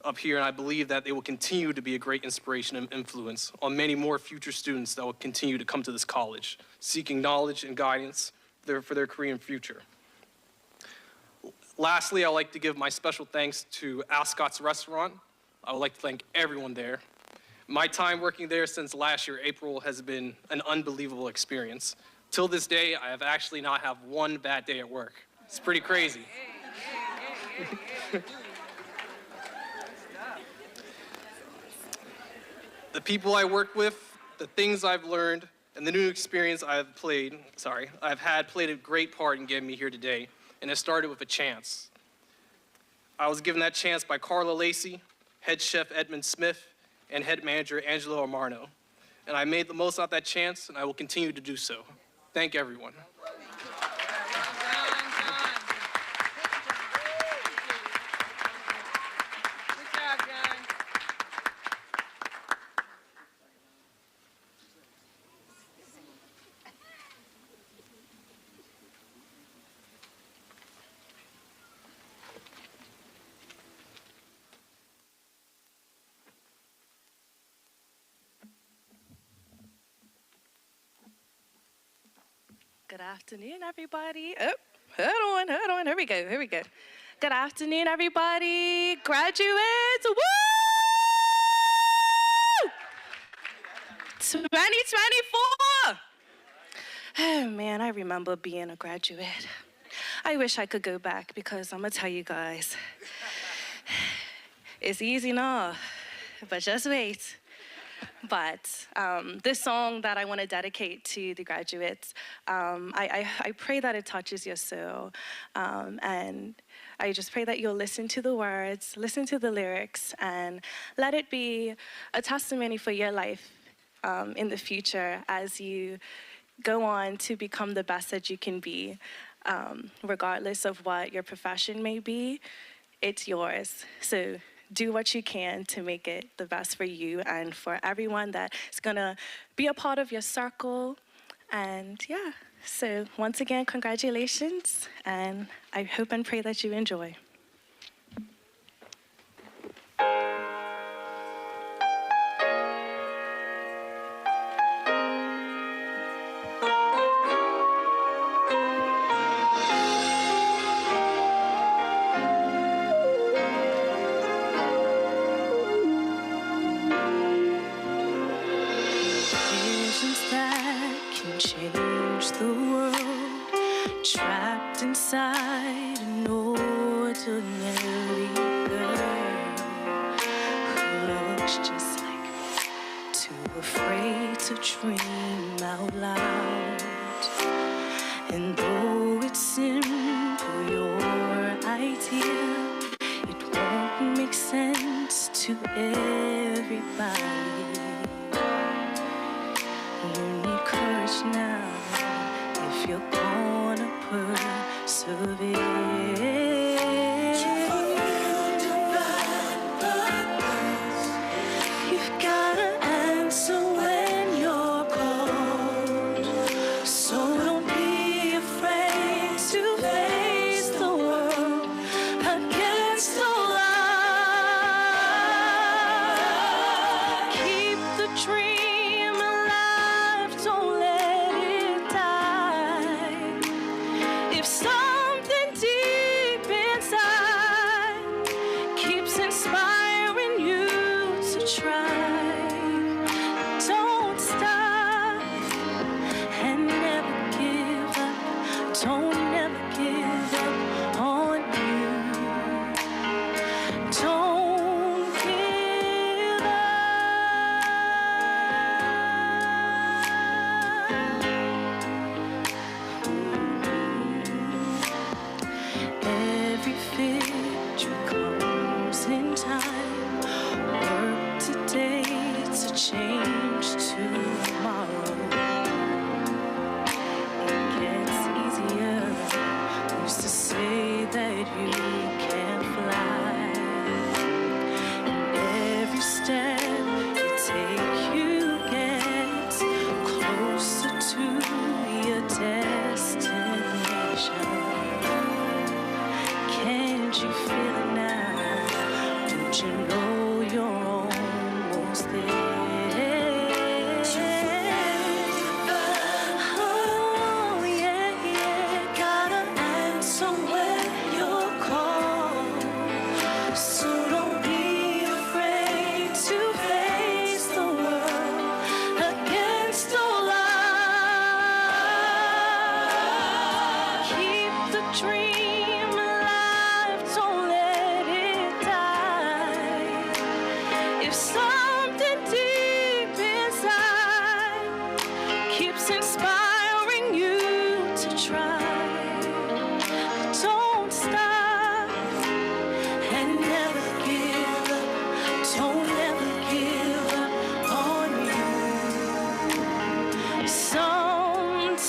up here, and I believe that they will continue to be a great inspiration and influence on many more future students that will continue to come to this college, seeking knowledge and guidance for their career and future. Lastly, I'd like to give my special thanks to Ascot's Restaurant. I would like to thank everyone there. My time working there since last year, April, has been an unbelievable experience. Till this day, I have actually not had one bad day at work. It's pretty crazy. The people I work with, the things I've learned, and the new experience I've had played a great part in getting me here today, and it started with a chance. I was given that chance by Carla Lacey, head chef Edmund Smith, and head manager Angelo Armano. And I made the most out of that chance, and I will continue to do so. Thank everyone. Good afternoon, everybody. Oh, hold on, here we go. Good afternoon, everybody. Graduates, woo! 2024! Oh man, I remember being a graduate. I wish I could go back because I'm gonna tell you guys, it's easy now, but just wait. But this song that I want to dedicate to the graduates, I pray that it touches your soul. And I just pray that you'll listen to the words, listen to the lyrics, and let it be a testimony for your life in the future as you go on to become the best that you can be. Regardless of what your profession may be, it's yours. So do what you can to make it the best for you and for everyone that's gonna be a part of your circle. And yeah, so once again, congratulations, and I hope and pray that you enjoy. Inside an ordinary girl who looks just like me, too afraid to dream out loud. And though it's simple, your idea, it won't make sense to everybody. You need courage now. if you're gonna persevere. You've gotta answer when you're called. So don't be afraid to face the world against all odds. Keep the dream alive, don't let it die. If something deep inside keeps inspiring you to try, don't stop and never give up. Don't never give up on you. Don't give up. Every victory comes in time. Work today to change tomorrow. It gets easier. Used to say that you can't fly. And every step you take, you get closer to your destination. Can't you feel it now? Don't you know you're almost there? Oh, yeah, yeah. Gotta answer when you're called. So don't be afraid to face the world against all odds. Keep the dream alive, don't let it die. If something deep inside keeps inspiring you to try, don't stop and never give up. Don't ever give up on you. Sometimes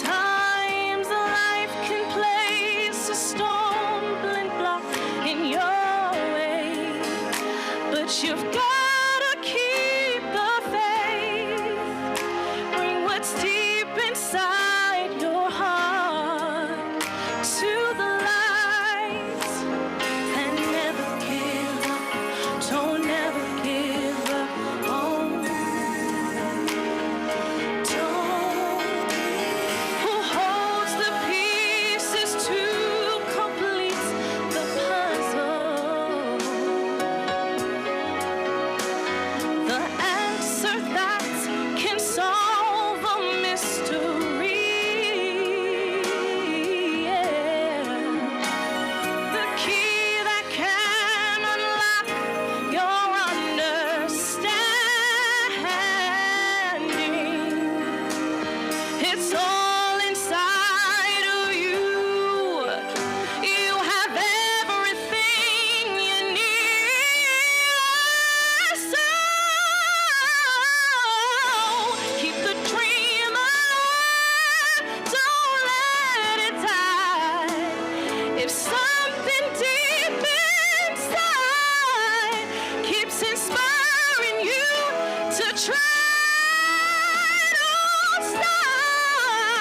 life can place a stumbling block in your way, but you've gotta keep the faith. Bring what's deep inside your heart to the light and never give up. Don't ever give up on you. Who holds the pieces to complete the puzzle? The answer that can solve a mystery. Yeah. The key that can unlock your understanding. It's all inside of you. You have everything you need. So keep the dream alive. Don't let it die. If something deep inside keeps inspiring you to try, don't stop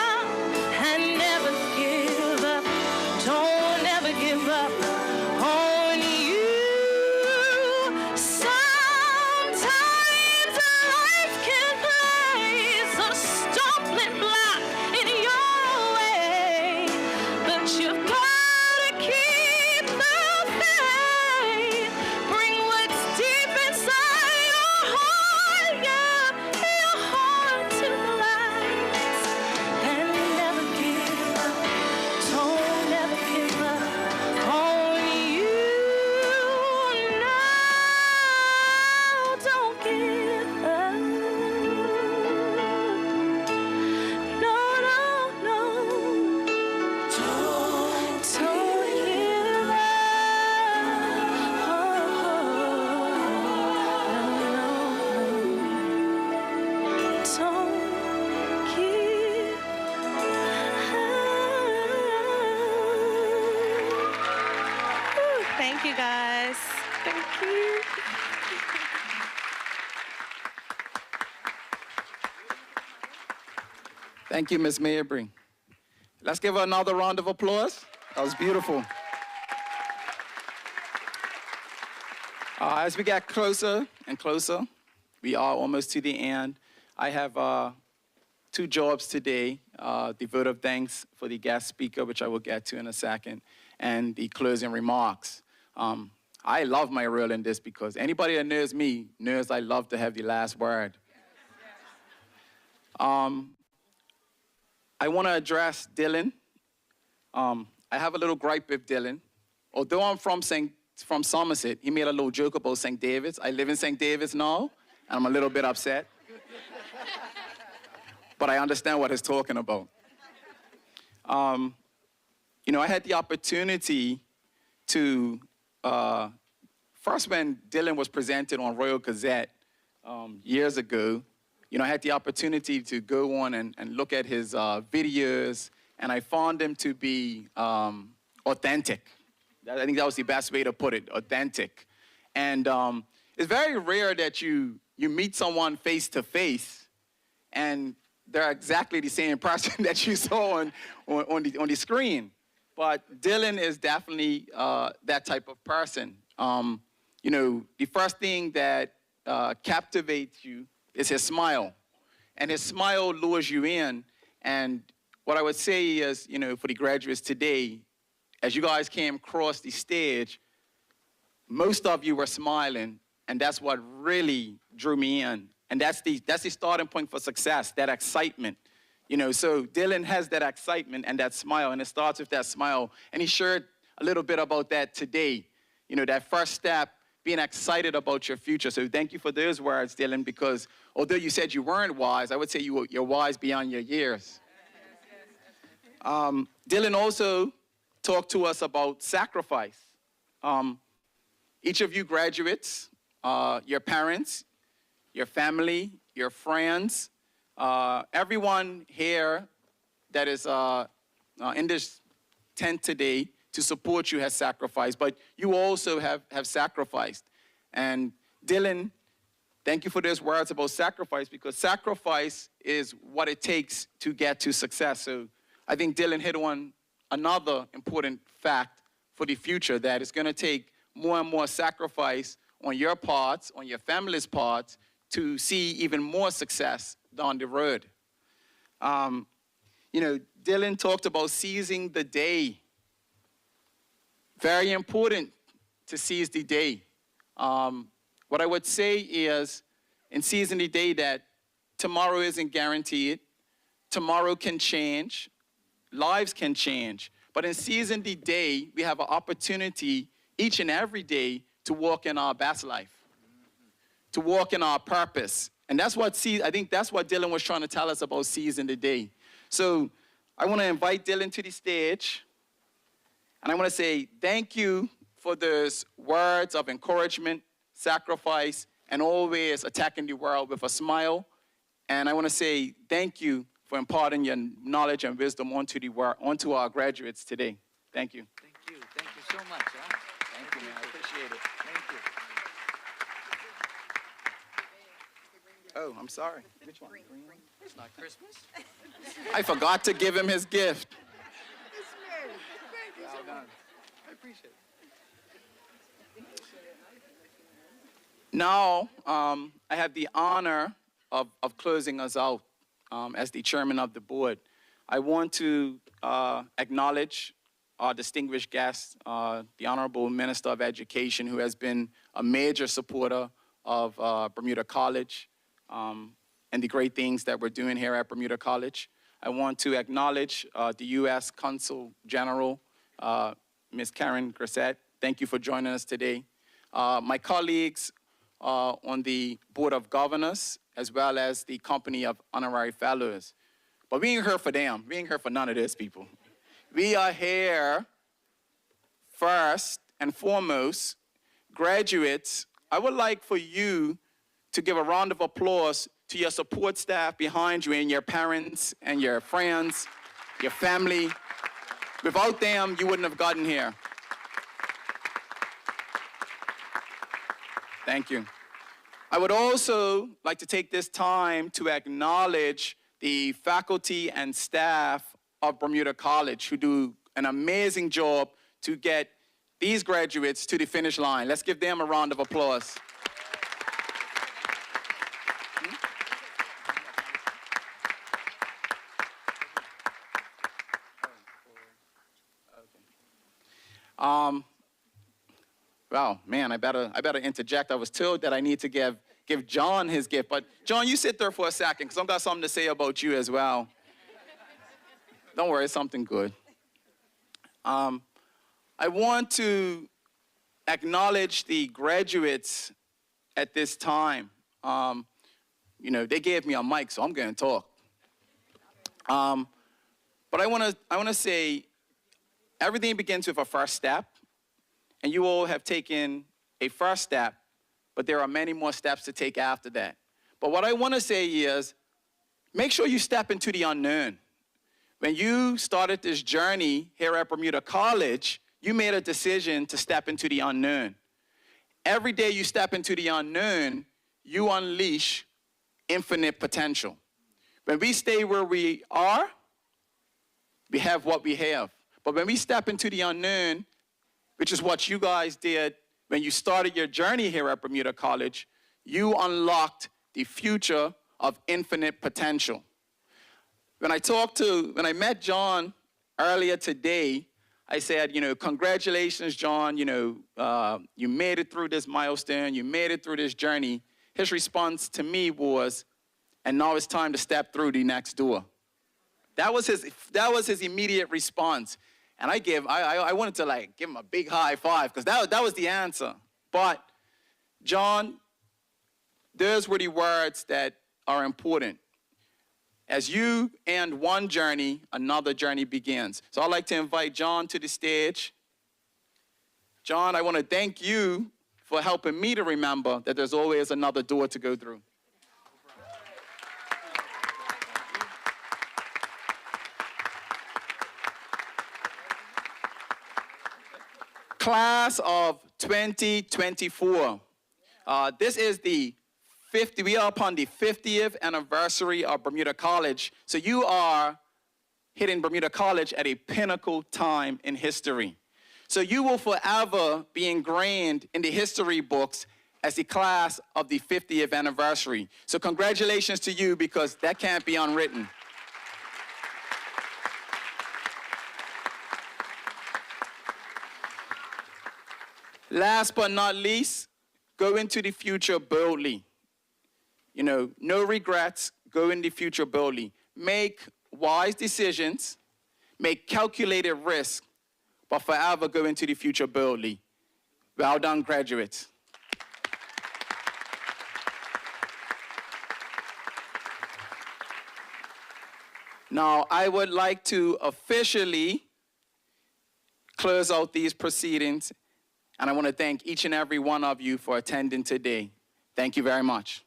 Thank you, Ms. Mabry. Let's give her another round of applause. That was beautiful. As we get closer and closer, we are almost to the end. I have 2 jobs today, the vote of thanks for the guest speaker, which I will get to in a second, and the closing remarks. I love my role in this because anybody that knows me knows I love to have the last word. I want to address Dylan. I have a little gripe with Dylan. Although I'm from Somerset, he made a little joke about St. David's. I live in St. David's now, and I'm a little bit upset. But I understand what he's talking about. You know, I had the opportunity to, first when Dylan was presented on Royal Gazette years ago, you know, I had the opportunity to go on and look at his videos, and I found him to be authentic. I think that was the best way to put it, authentic. And it's very rare that you meet someone face to face, and they're exactly the same person that you saw on the screen. But Dylan is definitely that type of person. You know, the first thing that captivates you is his smile. And his smile lures you in. And what I would say is, you know, for the graduates today, as you guys came across the stage, most of you were smiling, and that's what really drew me in. And that's the starting point for success, that excitement. You know, so Dylan has that excitement and that smile, and it starts with that smile. And he shared a little bit about that today. You know, that first step, being excited about your future. So thank you for those words, Dylan, because although you said you weren't wise, I would say you're wise beyond your years. Dylan also talked to us about sacrifice. Each of you graduates, your parents, your family, your friends, everyone here that is in this tent today to support you has sacrificed, but you also have sacrificed. And Dylan, thank you for those words about sacrifice, because sacrifice is what it takes to get to success. So I think Dylan hit on another important fact for the future, that it's going to take more and more sacrifice on your parts, on your family's parts, to see even more success down the road. You know, Dylan talked about seizing the day. Very important to seize the day. What I would say is, in seizing the day, that tomorrow isn't guaranteed. Tomorrow can change. Lives can change. But in seizing the day, we have an opportunity each and every day to walk in our best life, to walk in our purpose. And that's what I think that's what Dylan was trying to tell us about seizing the day. So I want to invite Dylan to the stage. And I want to say thank you for those words of encouragement, sacrifice, and always attacking the world with a smile. And I want to say thank you for imparting your knowledge and wisdom onto our graduates today. Thank you. Thank you. Thank you so much. Huh? Thank you, man. I appreciate it. Thank you. Oh, I'm sorry. Which one? Green. It's not Christmas. I forgot to give him his gift. Well done. I appreciate it. Now, I have the honor of closing us out as the chairman of the board. I want to acknowledge our distinguished guest, the Honorable Minister of Education, who has been a major supporter of Bermuda College and the great things that we're doing here at Bermuda College. I want to acknowledge the U.S. Consul General, Ms. Karen Grissett. Thank you for joining us today. My colleagues on the Board of Governors, as well as the company of honorary fellows. But we ain't here for them. We ain't here for none of those people. We are here first and foremost, graduates. I would like for you to give a round of applause to your support staff behind you and your parents and your friends, your family. Without them, you wouldn't have gotten here. Thank you. I would also like to take this time to acknowledge the faculty and staff of Bermuda College who do an amazing job to get these graduates to the finish line. Let's give them a round of applause. Well, man, I better interject. I was told that I need to give John his gift, but John, you sit there for a second, because I've got something to say about you as well. Don't worry, it's something good. I want to acknowledge the graduates at this time. You know, they gave me a mic, so I'm going to talk. But I want to say everything begins with a first step, and you all have taken a first step, but there are many more steps to take after that. But what I want to say is, make sure you step into the unknown. When you started this journey here at Bermuda College, you made a decision to step into the unknown. Every day you step into the unknown, you unleash infinite potential. When we stay where we are, we have what we have. But when we step into the unknown, which is what you guys did when you started your journey here at Bermuda College, you unlocked the future of infinite potential. When I met John earlier today, I said, you know, congratulations, John, you know, you made it through this milestone, you made it through this journey. His response to me was, and now it's time to step through the next door. That was his immediate response. And I wanted to like give him a big high five, because that was the answer. But John, those were the words that are important. As you end one journey, another journey begins. So I'd like to invite John to the stage. John, I want to thank you for helping me to remember that there's always another door to go through. Class of 2024. This is we are upon the 50th anniversary of Bermuda College. So you are hitting Bermuda College at a pinnacle time in history. So you will forever be ingrained in the history books as the class of the 50th anniversary. So congratulations to you, because that can't be unwritten. Last but not least, go into the future boldly. You know, no regrets, go in the future boldly. Make wise decisions, make calculated risk, but forever go into the future boldly. Well done, graduates. Now, I would like to officially close out these proceedings, and I want to thank each and every one of you for attending today. Thank you very much.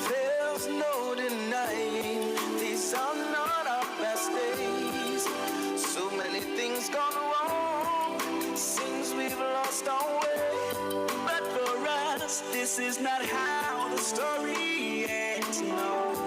There's no denying these are not our best days. So many things gone wrong, seems we've lost our way. But for us, this is not how the story ends, no.